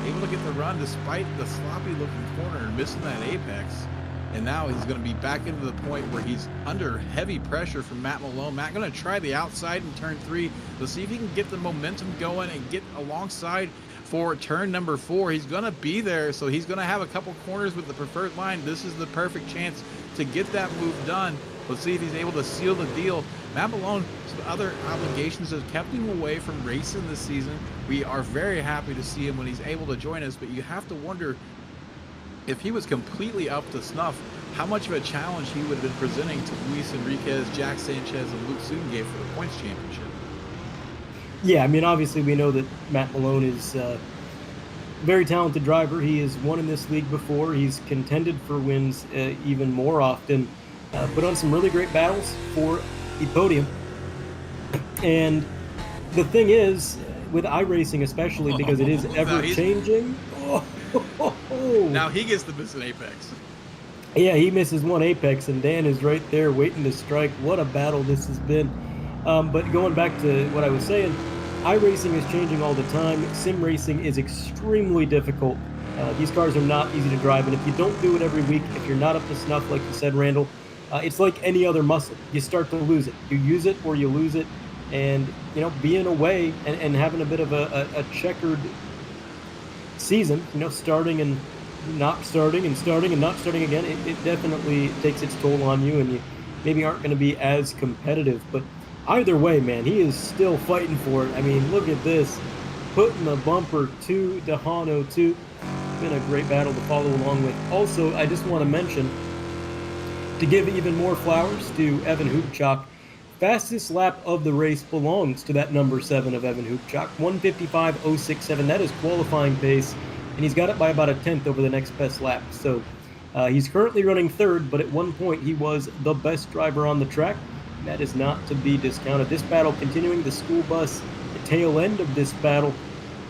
able to get the run despite the sloppy looking corner and missing that apex. And now he's going to be back into the point where he's under heavy pressure from Matt Malone. Matt going to try the outside in turn 3. Let's see if he can get the momentum going and get alongside for turn number 4. He's going to be there, so he's going to have a couple corners with the preferred line. This is the perfect chance to get that move done. Let's see if he's able to seal the deal. Matt Malone's other obligations have kept him away from racing this season. We are very happy to see him when he's able to join us, but you have to wonder if he was completely up to snuff, how much of a challenge he would have been presenting to Luis Enriquez, Jack Sanchez, and Luke Sugengate for the points championship. Yeah, I mean, obviously we know that Matt Malone is a very talented driver. He has won in this league before. He's contended for wins even more often. Put on some really great battles for the podium. And the thing is, with iRacing especially, because it is ever-changing. Now he gets to miss an apex. Yeah, he misses one apex, and Dan is right there waiting to strike. What a battle this has been. But going back to what I was saying, iRacing is changing all the time. Sim racing is extremely difficult. These cars are not easy to drive, and if you don't do it every week, if you're not up to snuff, like you said, Randall, it's like any other muscle. You start to lose it. You use it or you lose it. And, you know, being away and having a bit of a checkered season, you know, starting and not starting and starting and not starting again, it definitely takes its toll on you, and you maybe aren't going to be as competitive. But either way, man, he is still fighting for it. I mean, look at this. Putting the bumper to Dahan 02. Been a great battle to follow along with. Also, I just want to mention, to give even more flowers to Evan Hoopchak, fastest lap of the race belongs to that number 7 of Evan Hoopchak, 1:55.067. That is qualifying pace, and he's got it by about a tenth over the next best lap. So he's currently running third, but at one point he was the best driver on the track. And that is not to be discounted. This battle continuing, the school bus, the tail end of this battle.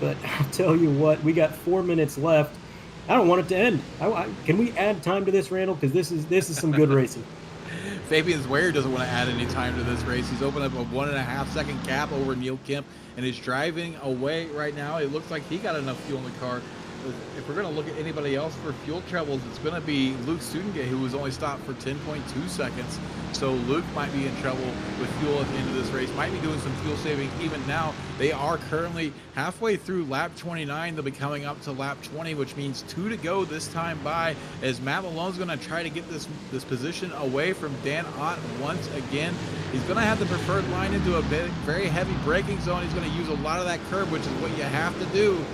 But I'll tell you what, we got 4 minutes left. I don't want it to end. Can we add time to this, Randall? Because this is some good racing. Fabian Zweyer doesn't want to add any time to this race. He's opened up a 1.5-second gap over Neil Kemp and is driving away right now. It looks like he got enough fuel in the car. If we're going to look at anybody else for fuel troubles, it's going to be Luke Studengate, who was only stopped for 10.2 seconds. So Luke might be in trouble with fuel at the end of this race, might be doing some fuel saving even now. They are currently halfway through lap 29. They'll be coming up to lap 20, which means 2 to go this time by, as Matt Malone's going to try to get this position away from Dan Ott once again. He's going to have the preferred line into a very heavy braking zone. He's going to use a lot of that curb, which is what you have to do.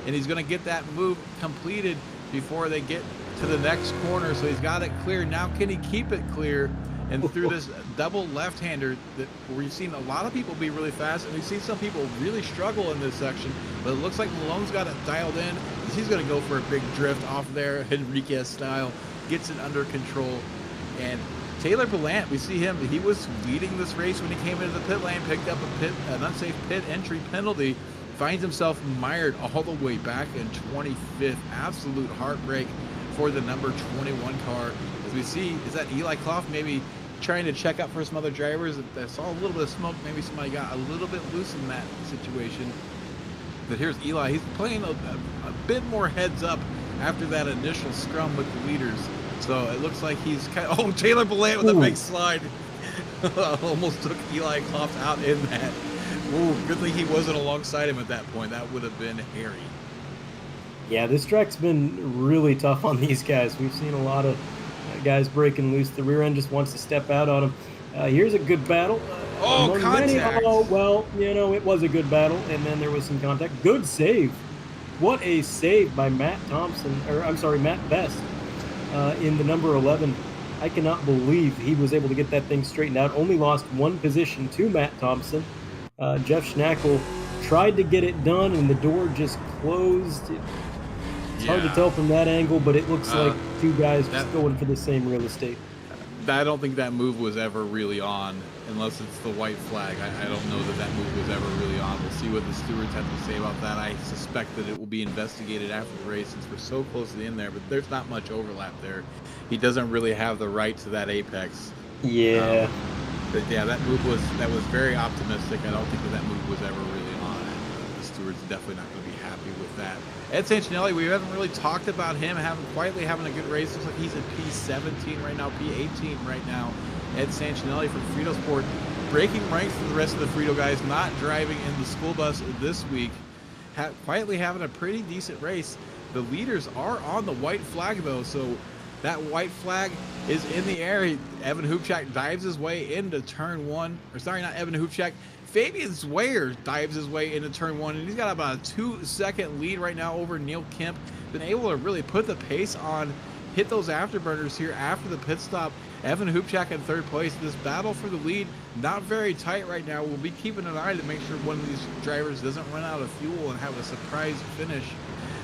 And he's going to get that move completed before they get to the next corner. So he's got it clear. Now can he keep it clear? And through this double left-hander that we've seen a lot of people be really fast, and we've seen some people really struggle in this section, but it looks like Malone's got it dialed in. He's going to go for a big drift off there, Henriquez style, gets it under control. And Taylor Ballant, we see him, he was leading this race when he came into the pit lane, picked up an unsafe pit entry penalty, finds himself mired all the way back in 25th. Absolute heartbreak for the number 21 car. As we see, is that Eli Clough maybe trying to check up for some other drivers? I saw a little bit of smoke. Maybe somebody got a little bit loose in that situation. But here's Eli. He's playing a bit more heads up after that initial scrum with the leaders. So it looks like he's kind of, oh, Taylor Ballant with a big slide. Almost took Eli Clough out in that. Ooh, good thing he wasn't alongside him at that point. That would have been hairy. Yeah, this track's been really tough on these guys. We've seen a lot of guys breaking loose. The rear end just wants to step out on him. Here's a good battle. Contact. Oh, well, you know, it was a good battle, and then there was some contact. Good save. What a save by Matt Best in the number 11. I cannot believe he was able to get that thing straightened out. Only lost one position to Matt Thompson. Jeff Schnackle tried to get it done, and the door just closed. It's hard to tell from that angle, but it looks like two guys just going for the same real estate. I don't think that move was ever really on, unless it's the white flag. I don't know that move was ever really on. We'll see what the stewards have to say about that. I suspect that it will be investigated after the race, since we're so close to the end there, but there's not much overlap there. He doesn't really have the right to that apex. Yeah. But yeah, that was very optimistic. I don't think that move was ever really on. The stewards definitely not going to be happy with that. Ed Santinelli, we haven't really talked about him quietly having a good race. Looks like he's at P17 right now, P18 right now. Ed Santinelli from Frito Sport, breaking ranks for the rest of the Frito guys, not driving in the school bus this week. Quietly having a pretty decent race. The leaders are on the white flag though, so that white flag is in the air. Evan Hoopchak dives his way into turn one. Or sorry, not Evan Hoopchak. Fabian Zweyer dives his way into turn one, and he's got about a 2-second lead right now over Neil Kemp. Been able to really put the pace on, hit those afterburners here after the pit stop. Evan Hoopchak in third place. This battle for the lead, not very tight right now. We'll be keeping an eye to make sure one of these drivers doesn't run out of fuel and have a surprise finish.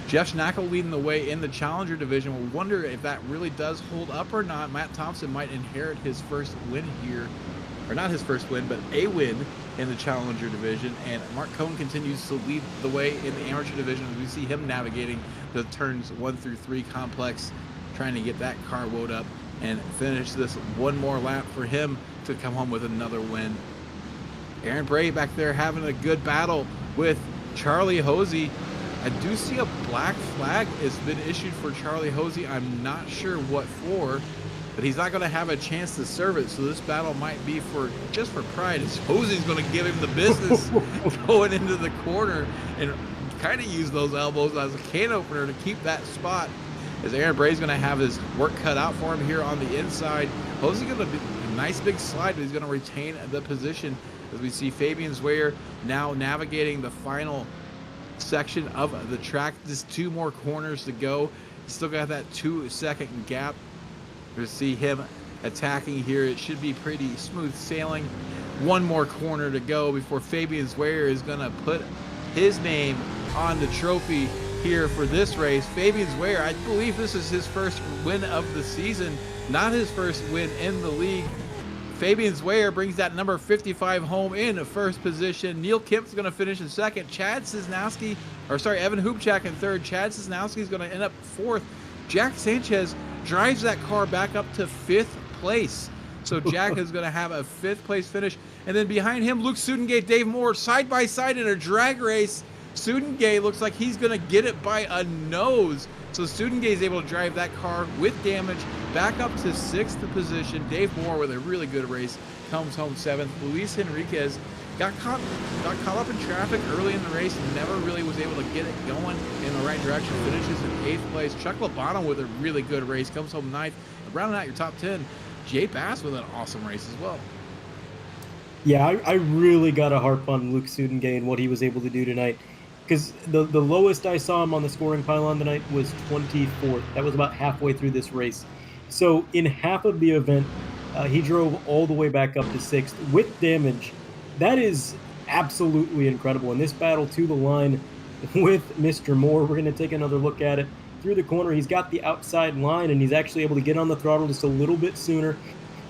Jeff Schnackle leading the way in the Challenger division. We'll wonder if that really does hold up or not. Matt Thompson might inherit his first win here. Or not his first win, but a win in the Challenger division. And Mark Cohn continues to lead the way in the Amateur division as we see him navigating the turns 1 through 3 complex, trying to get that car woed up and finish this one more lap for him to come home with another win. Aaron Bray back there having a good battle with Charlie Hosey. I do see a black flag has been issued for Charlie Hosey. I'm not sure what for, but he's not going to have a chance to serve it. So this battle might be just for pride. Hosey's going to give him the business going into the corner and kind of use those elbows as a can opener to keep that spot. As Aaron Bray's going to have his work cut out for him here on the inside. Hosey's going to be a nice big slide, but he's going to retain the position as we see Fabian Zweyer now navigating the final section of the track. Just 2 more corners to go. He's still got that 2-second gap. We see him attacking here. It should be pretty smooth sailing. 1 more corner to go before Fabian Zweyer is going to put his name on the trophy here for this race. Fabian Zweyer, I believe this is his first win of the season, not his first win in the league. Fabian Zweyer brings that number 55 home in first position. Neil Kemp's going to finish in second. Evan Hoopchak in third. Chad Cisnowski is going to end up fourth. Jack Sanchez drives that car back up to 5th place. So Jack is going to have a 5th place finish. And then behind him, Luke Sudengate, Dave Moore, side by side in a drag race. Sudengate looks like he's going to get it by a nose. So Sudengate is able to drive that car with damage back up to 6th position. Dave Moore with a really good race comes home 7th. Luis Henriquez got caught up in traffic early in the race and never really was able to get it going in the right direction. Finishes in 8th place. Chuck Labano with a really good race comes home 9th. Rounding out your top 10, Jay Bass with an awesome race as well. Yeah, I really got to harp on Luke Sudengate and what he was able to do tonight, because the lowest I saw him on the scoring pylon tonight was 24th. That was about halfway through this race. So in half of the event, he drove all the way back up to 6th with damage. That is absolutely incredible. In this battle to the line with Mr. Moore, we're going to take another look at it. Through the corner, he's got the outside line, and he's actually able to get on the throttle just a little bit sooner.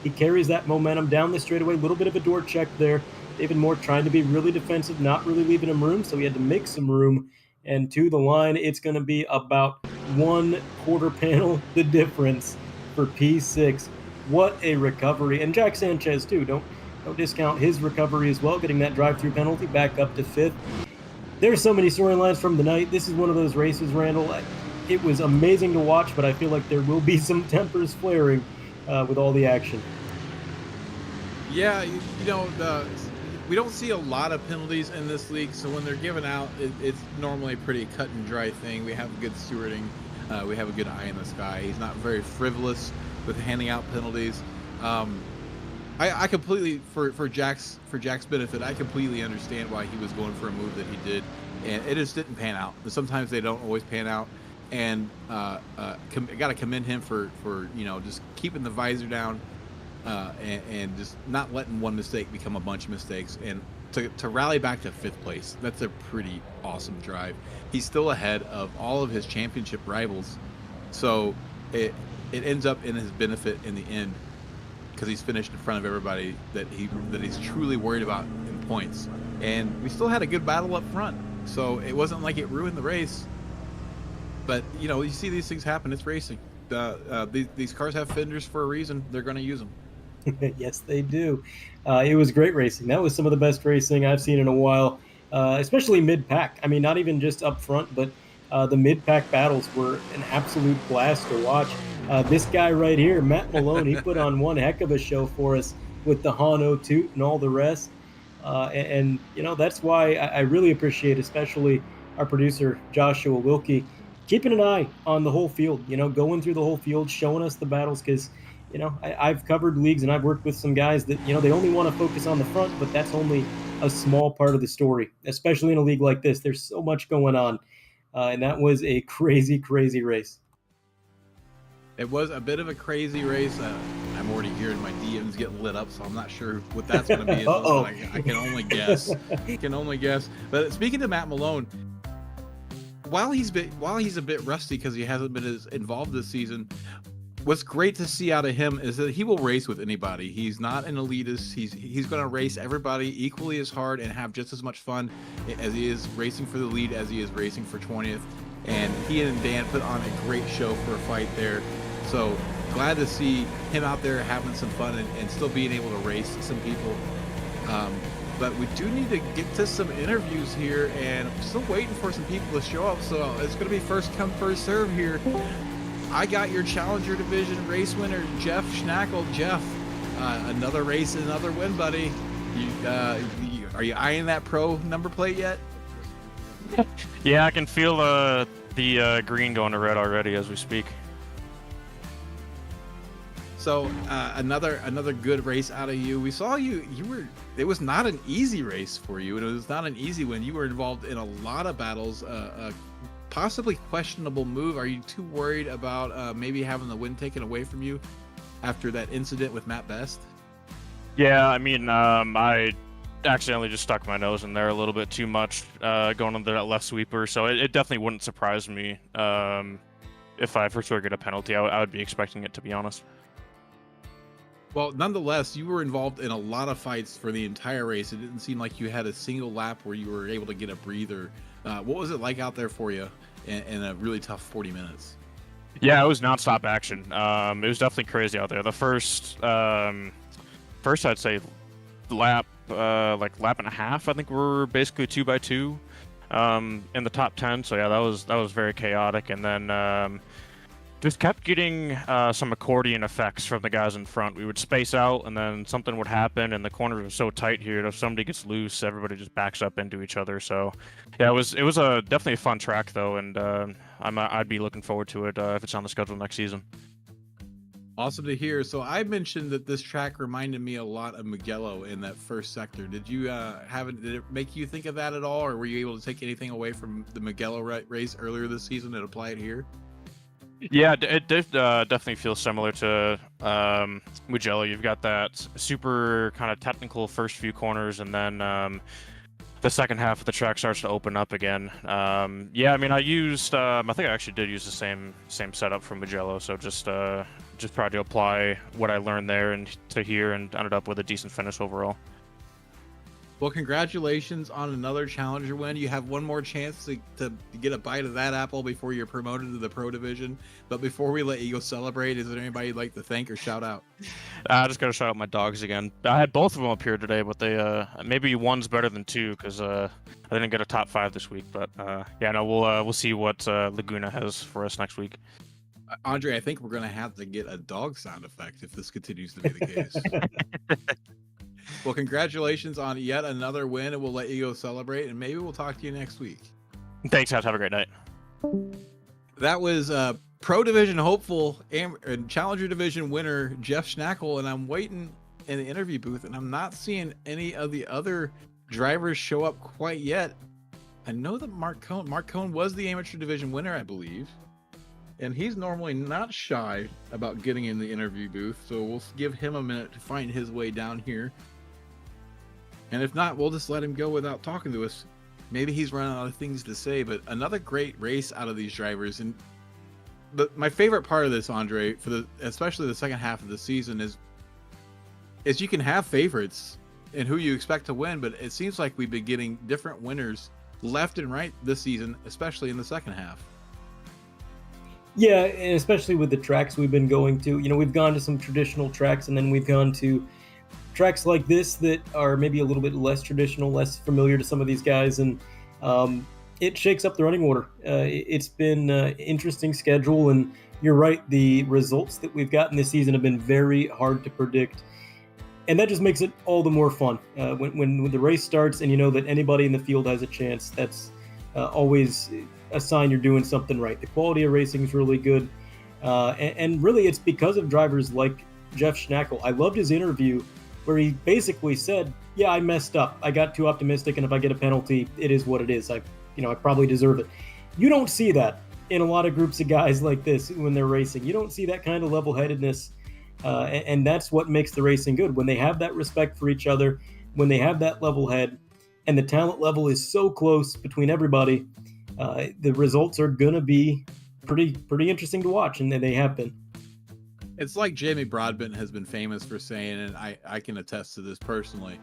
He carries that momentum down the straightaway. A little bit of a door check there. David Moore trying to be really defensive, not really leaving him room, so he had to make some room. And to the line, it's going to be about 1/4 panel the difference for P6. What a recovery. And Jack Sanchez, too. Don't discount his recovery as well, getting that drive-through penalty back up to 5th. There's so many storylines from the night. This is one of those races, Randall. It was amazing to watch, but I feel like there will be some tempers flaring with all the action. Yeah, we don't see a lot of penalties in this league, so when they're given out, it's normally a pretty cut and dry thing. We have good stewarding. We have a good eye in the sky. He's not very frivolous with handing out penalties. I completely, for Jack's benefit, I completely understand why he was going for a move that he did, and it just didn't pan out. Sometimes they don't always pan out. And got to commend him for just keeping the visor down and just not letting one mistake become a bunch of mistakes, and to rally back to 5th place. That's a pretty awesome drive. He's still ahead of all of his championship rivals, so it ends up in his benefit in the end, because he's finished in front of everybody that he's truly worried about in points. And we still had a good battle up front, so it wasn't like it ruined the race. But, you see these things happen. It's racing. These cars have fenders for a reason. They're going to use them. Yes, they do. It was great racing. That was some of the best racing I've seen in a while, especially mid-pack. I mean, not even just up front, but the mid-pack battles were an absolute blast to watch. This guy right here, Matt Malone, he put on one heck of a show for us with the Hano Toot and all the rest. And that's why I really appreciate, especially our producer, Joshua Wilkie, keeping an eye on the whole field, going through the whole field, showing us the battles, because, I've covered leagues and I've worked with some guys that, they only want to focus on the front, but that's only a small part of the story, especially in a league like this. There's so much going on, and that was a crazy, crazy race. It was a bit of a crazy race. I'm already hearing my DMs get lit up, so I'm not sure what that's going to be. I can only guess. But speaking of Matt Malone, while he's a bit rusty because he hasn't been as involved this season, what's great to see out of him is that he will race with anybody. He's not an elitist. He's going to race everybody equally as hard and have just as much fun as he is racing for the lead as he is racing for 20th. And he and Dan put on a great show for a fight there. So glad to see him out there having some fun and still being able to race some people. But we do need to get to some interviews here, and I'm still waiting for some people to show up. So it's going to be first come, first serve here. I got your Challenger Division race winner, Jeff Schnackle. Jeff, another race, another win, buddy. Are you eyeing that pro number plate yet? Yeah, I can feel the green going to red already as we speak. So another good race out of you. We saw it was not an easy race for you, and it was not an easy win. You were involved in a lot of battles, a possibly questionable move. Are you too worried about maybe having the win taken away from you after that incident with Matt Best? Yeah, I mean, I accidentally just stuck my nose in there a little bit too much going on that left sweeper, so it definitely wouldn't surprise me if I for sure get a penalty. I would be expecting it, to be honest. Well, nonetheless, you were involved in a lot of fights for the entire race. It didn't seem like you had a single lap where you were able to get a breather. What was it like out there for you in a really tough 40 minutes? Yeah, it was nonstop action. It was definitely crazy out there. The first I'd say lap, like lap and a half. I think we're basically 2x2 in the top 10. So yeah, that was very chaotic. And then just kept getting some accordion effects from the guys in front. We would space out, and then something would happen, and the corners are so tight here. If somebody gets loose, everybody just backs up into each other. So, yeah, it was a definitely a fun track though, and I'd be looking forward to it if it's on the schedule next season. Awesome to hear. So I mentioned that this track reminded me a lot of Mugello in that first sector. Did you did it make you think of that at all, or were you able to take anything away from the Mugello race earlier this season and apply it here? Yeah, it did definitely feel similar to Mugello. You've got that super kind of technical first few corners, and then the second half of the track starts to open up again. Yeah, I mean, I used I think I actually did use the same setup from Mugello, so just tried to apply what I learned there and to here, and ended up with a decent finish overall. Well, congratulations on another Challenger win. You have one more chance to get a bite of that apple before you're promoted to the Pro Division. But before we let you go celebrate, is there anybody you'd like to thank or shout out? I just got to shout out my dogs again. I had both of them up here today, but they maybe one's better than two because I didn't get a top 5 this week. But yeah, no, we'll see what Laguna has for us next week. Andre, I think we're going to have to get a dog sound effect if this continues to be the case. Well, congratulations on yet another win, and we'll let you go celebrate, and maybe we'll talk to you next week. Thanks, guys. Have a great night. That was Pro Division hopeful and Challenger Division winner Jeff Schnackle, and I'm waiting in the interview booth, and I'm not seeing any of the other drivers show up quite yet. I know that Mark Cohn was the Amateur Division winner, I believe, and he's normally not shy about getting in the interview booth, so we'll give him a minute to find his way down here. And if not, we'll just let him go without talking to us. Maybe he's running out of things to say, but another great race out of these drivers. And my favorite part of this, Andre, especially the second half of the season, is you can have favorites and who you expect to win, but it seems like we've been getting different winners left and right this season, especially in the second half. Yeah, and especially with the tracks we've been going to. You know, we've gone to some traditional tracks, and then we've gone to tracks like this that are maybe a little bit less traditional, less familiar to some of these guys, and it shakes up the running order. It's been an interesting schedule, and you're right, the results that we've gotten this season have been very hard to predict, and that just makes it all the more fun. When the race starts and you know that anybody in the field has a chance, that's always a sign you're doing something right. The quality of racing is really good, and really it's because of drivers like Jeff Schnackle. I loved his interview where he basically said, yeah, I messed up. I got too optimistic, and if I get a penalty, it is what it is. I probably deserve it. You don't see that in a lot of groups of guys like this when they're racing. You don't see that kind of level-headedness, and that's what makes the racing good. When they have that respect for each other, when they have that level head, and the talent level is so close between everybody, the results are going to be pretty interesting to watch, and they have been. It's like Jamie Broadbent has been famous for saying, and I can attest to this personally,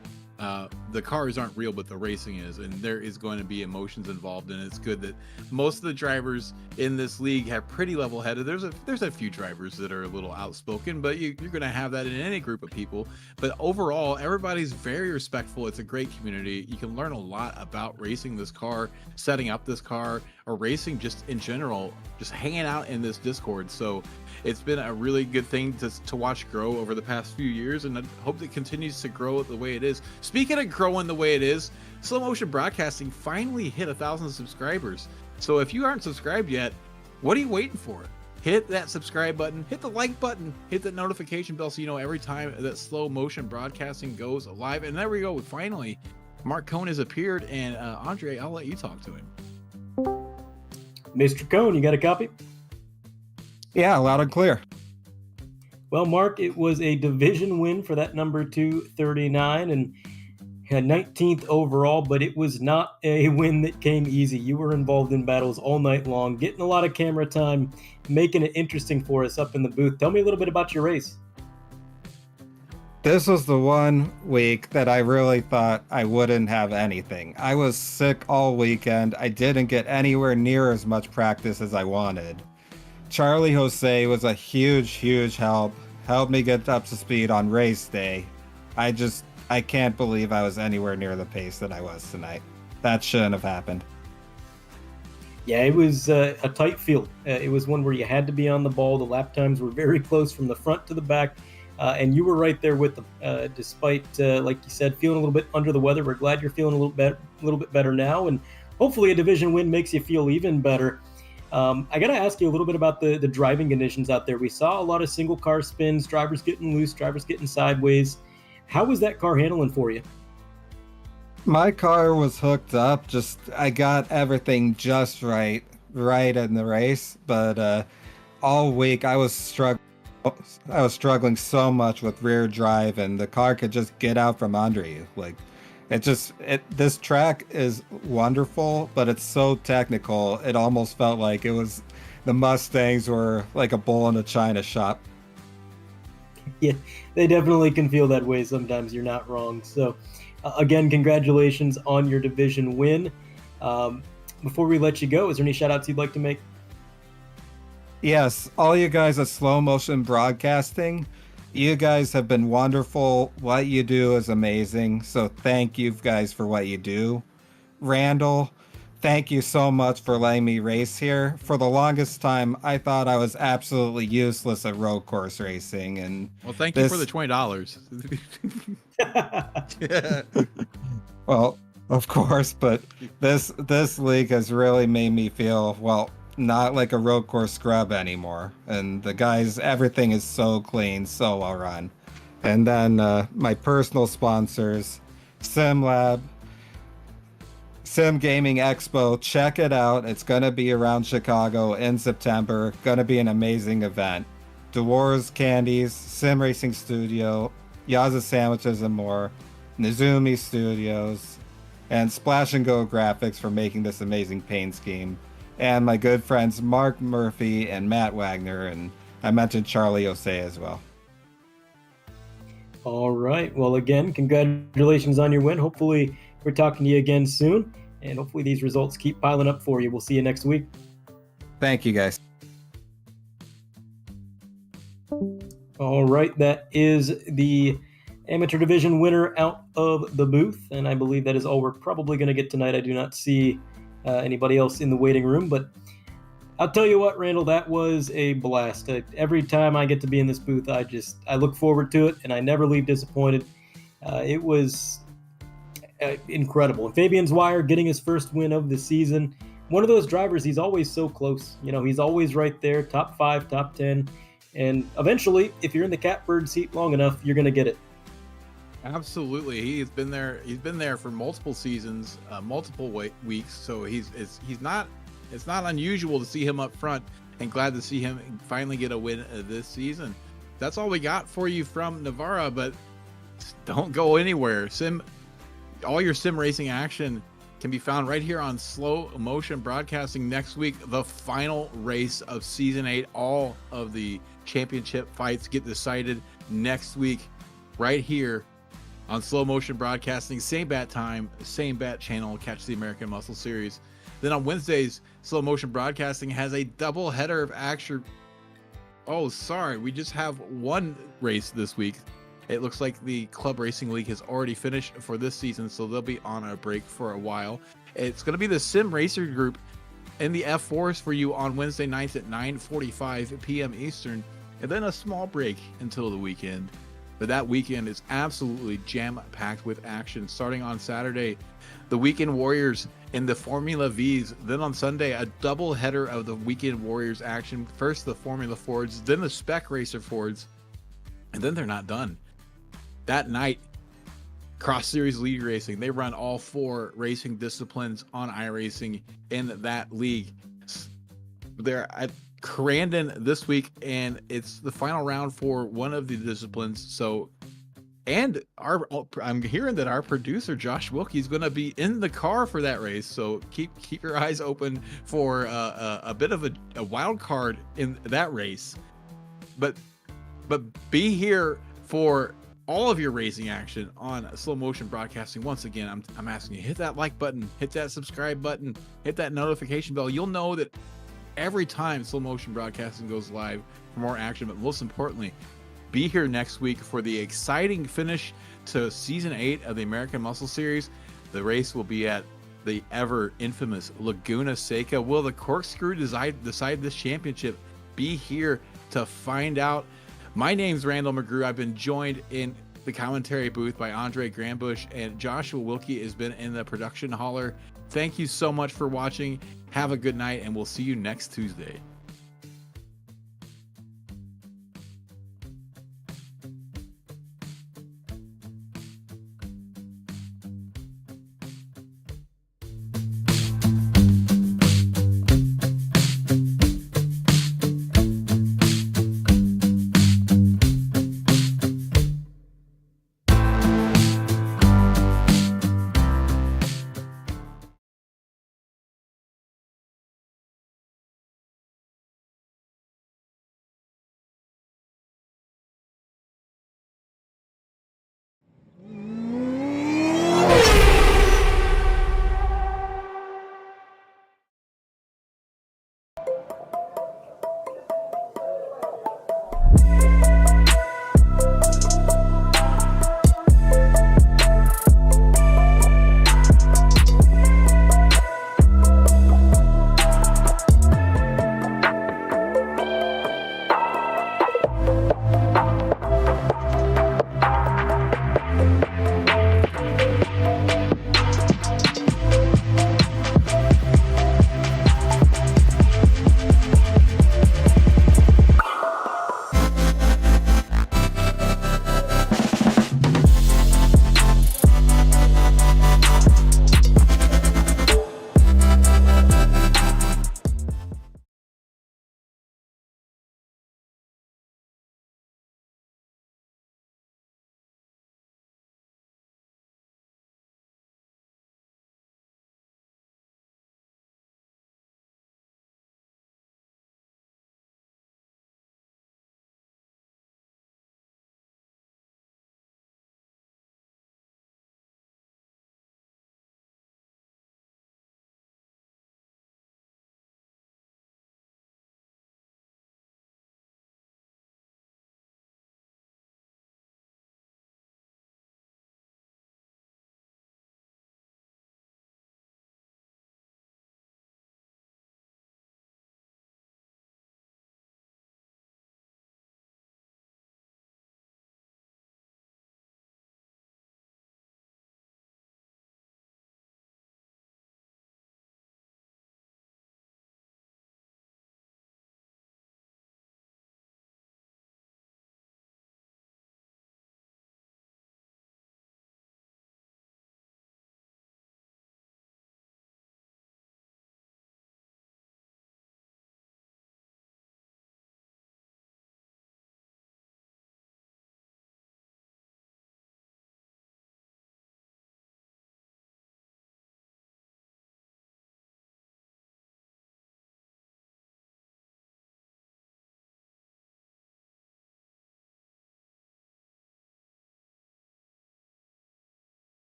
the cars aren't real, but the racing is, and there is going to be emotions involved, and it's good that most of the drivers in this league have pretty level-headed. There's a few drivers that are a little outspoken, but you're going to have that in any group of people. But overall, everybody's very respectful. It's a great community. You can learn a lot about racing this car, setting up this car, or racing just in general, just hanging out in this Discord. So it's been a really good thing to watch grow over the past few years, and I hope it continues to grow the way it is. Speaking of growing the way it is, Slow Motion Broadcasting finally hit 1,000 subscribers. So if you aren't subscribed yet, what are you waiting for? Hit that subscribe button, hit the like button, hit the notification bell so you know every time that Slow Motion Broadcasting goes live. And there we go. Finally, Mark Cohn has appeared, and Andre, I'll let you talk to him. Mr. Cohn, you got a copy? Yeah, loud and clear. Well, Mark, it was a division win for that number 239 and had 19th overall, but it was not a win that came easy. You were involved in battles all night long, getting a lot of camera time, making it interesting for us up in the booth. Tell me a little bit about your race. This was the one week that I really thought I wouldn't have anything. I was sick all weekend. I didn't get anywhere near as much practice as I wanted. Charlie Jose was a huge help. Helped me get up to speed on race day. I can't believe I was anywhere near the pace that I was tonight. That shouldn't have happened. Yeah, it was a tight field. It was one where you had to be on the ball. The lap times were very close from the front to the back, and you were right there with them. Despite, like you said, feeling a little bit under the weather, we're glad you're feeling a little bit better now, and hopefully a division win makes you feel even better. I got to ask you a little bit about the driving conditions out there. We saw a lot of single car spins, drivers getting loose, drivers getting sideways. How was that car handling for you? My car was hooked up. I got everything just right in the race, but all week I was struggling so much with rear drive, and the car could just get out from under you. Like, this track is wonderful, but it's so technical. It almost felt like the Mustangs were like a bull in a china shop. Yeah, they definitely can feel that way sometimes. You're not wrong. So, again, congratulations on your division win. Before we let you go, is there any shout outs you'd like to make? Yes, all you guys at Slow Motion Broadcasting, you guys have been wonderful. What you do is amazing. So thank you guys for what you do. Randall, thank you so much for letting me race here. For the longest time, I thought I was absolutely useless at road course racing. And well, thank you for the $20. Yeah. Well, of course, but this league has really made me feel, well, not like a road course scrub anymore. And the guys, everything is so clean, so well run. And then my personal sponsors, SimLab, Sim Gaming Expo, check it out. It's going to be around Chicago in September. Going to be an amazing event. Dwarves Candies, Sim Racing Studio, Yaza Sandwiches and more, Nizumi Studios, and Splash and Go Graphics for making this amazing paint scheme. And my good friends Mark Murphy and Matt Wagner, and I mentioned Charlie Jose as well. All right. Well, again, congratulations on your win. Hopefully we're talking to you again soon, and hopefully these results keep piling up for you. We'll see you next week. Thank you, guys. All right. That is the amateur division winner out of the booth, and I believe that is all we're probably going to get tonight. I do not see anybody else in the waiting room, but I'll tell you what, Randall, that was a blast. Every time I get to be in this booth, I look forward to it, and I never leave disappointed. It was incredible. And Fabian Zweier getting his first win of the season. One of those drivers, he's always so close. You know, he's always right there, top 5, top 10. And eventually, if you're in the catbird seat long enough, you're going to get it. Absolutely, he's been there. He's been there for multiple seasons, multiple weeks. So it's not unusual to see him up front, and glad to see him finally get a win this season. That's all we got for you from Navarra, but don't go anywhere. All your sim racing action can be found right here on Slow Motion Broadcasting next week. The final race of season 8. All of the championship fights get decided next week, right here on Slow Motion Broadcasting. Same bat time, same bat channel. Catch the American Muscle Series. Then on Wednesdays, Slow Motion Broadcasting has a double header of action. Oh, sorry, we just have one race this week. It looks like the Club Racing League has already finished for this season, so they'll be on a break for a while. It's going to be the Sim Racer Group in the F4s for you on Wednesday nights at 9:45 p.m. Eastern, and then a small break until the weekend. But that weekend is absolutely jam-packed with action. Starting on Saturday, the Weekend Warriors in the Formula Vs. Then on Sunday, a double header of the Weekend Warriors action. First the Formula Fords, then the Spec Racer Fords, and then they're not done. That night, Cross Series League Racing, they run all 4 racing disciplines on iRacing in that league. They're at Crandon this week, and it's the final round for one of the disciplines. So, and I'm hearing that our producer Josh Wilkie is going to be in the car for that race. So keep your eyes open for a bit of a wild card in that race. But be here for all of your racing action on Slow Motion Broadcasting. Once again, I'm asking you, hit that like button, hit that subscribe button, hit that notification bell. You'll know that every time Slow Motion Broadcasting goes live for more action. But most importantly, be here next week for the exciting finish to Season 8 of the American Muscle Series. The race will be at the ever infamous Laguna Seca. Will the Corkscrew decide this championship? Be here to find out. My name's Randall McGrew. I've been joined in the commentary booth by Andre Grandbouche, and Joshua Wilkie has been in the production holler. Thank you so much for watching. Have a good night, and we'll see you next Tuesday.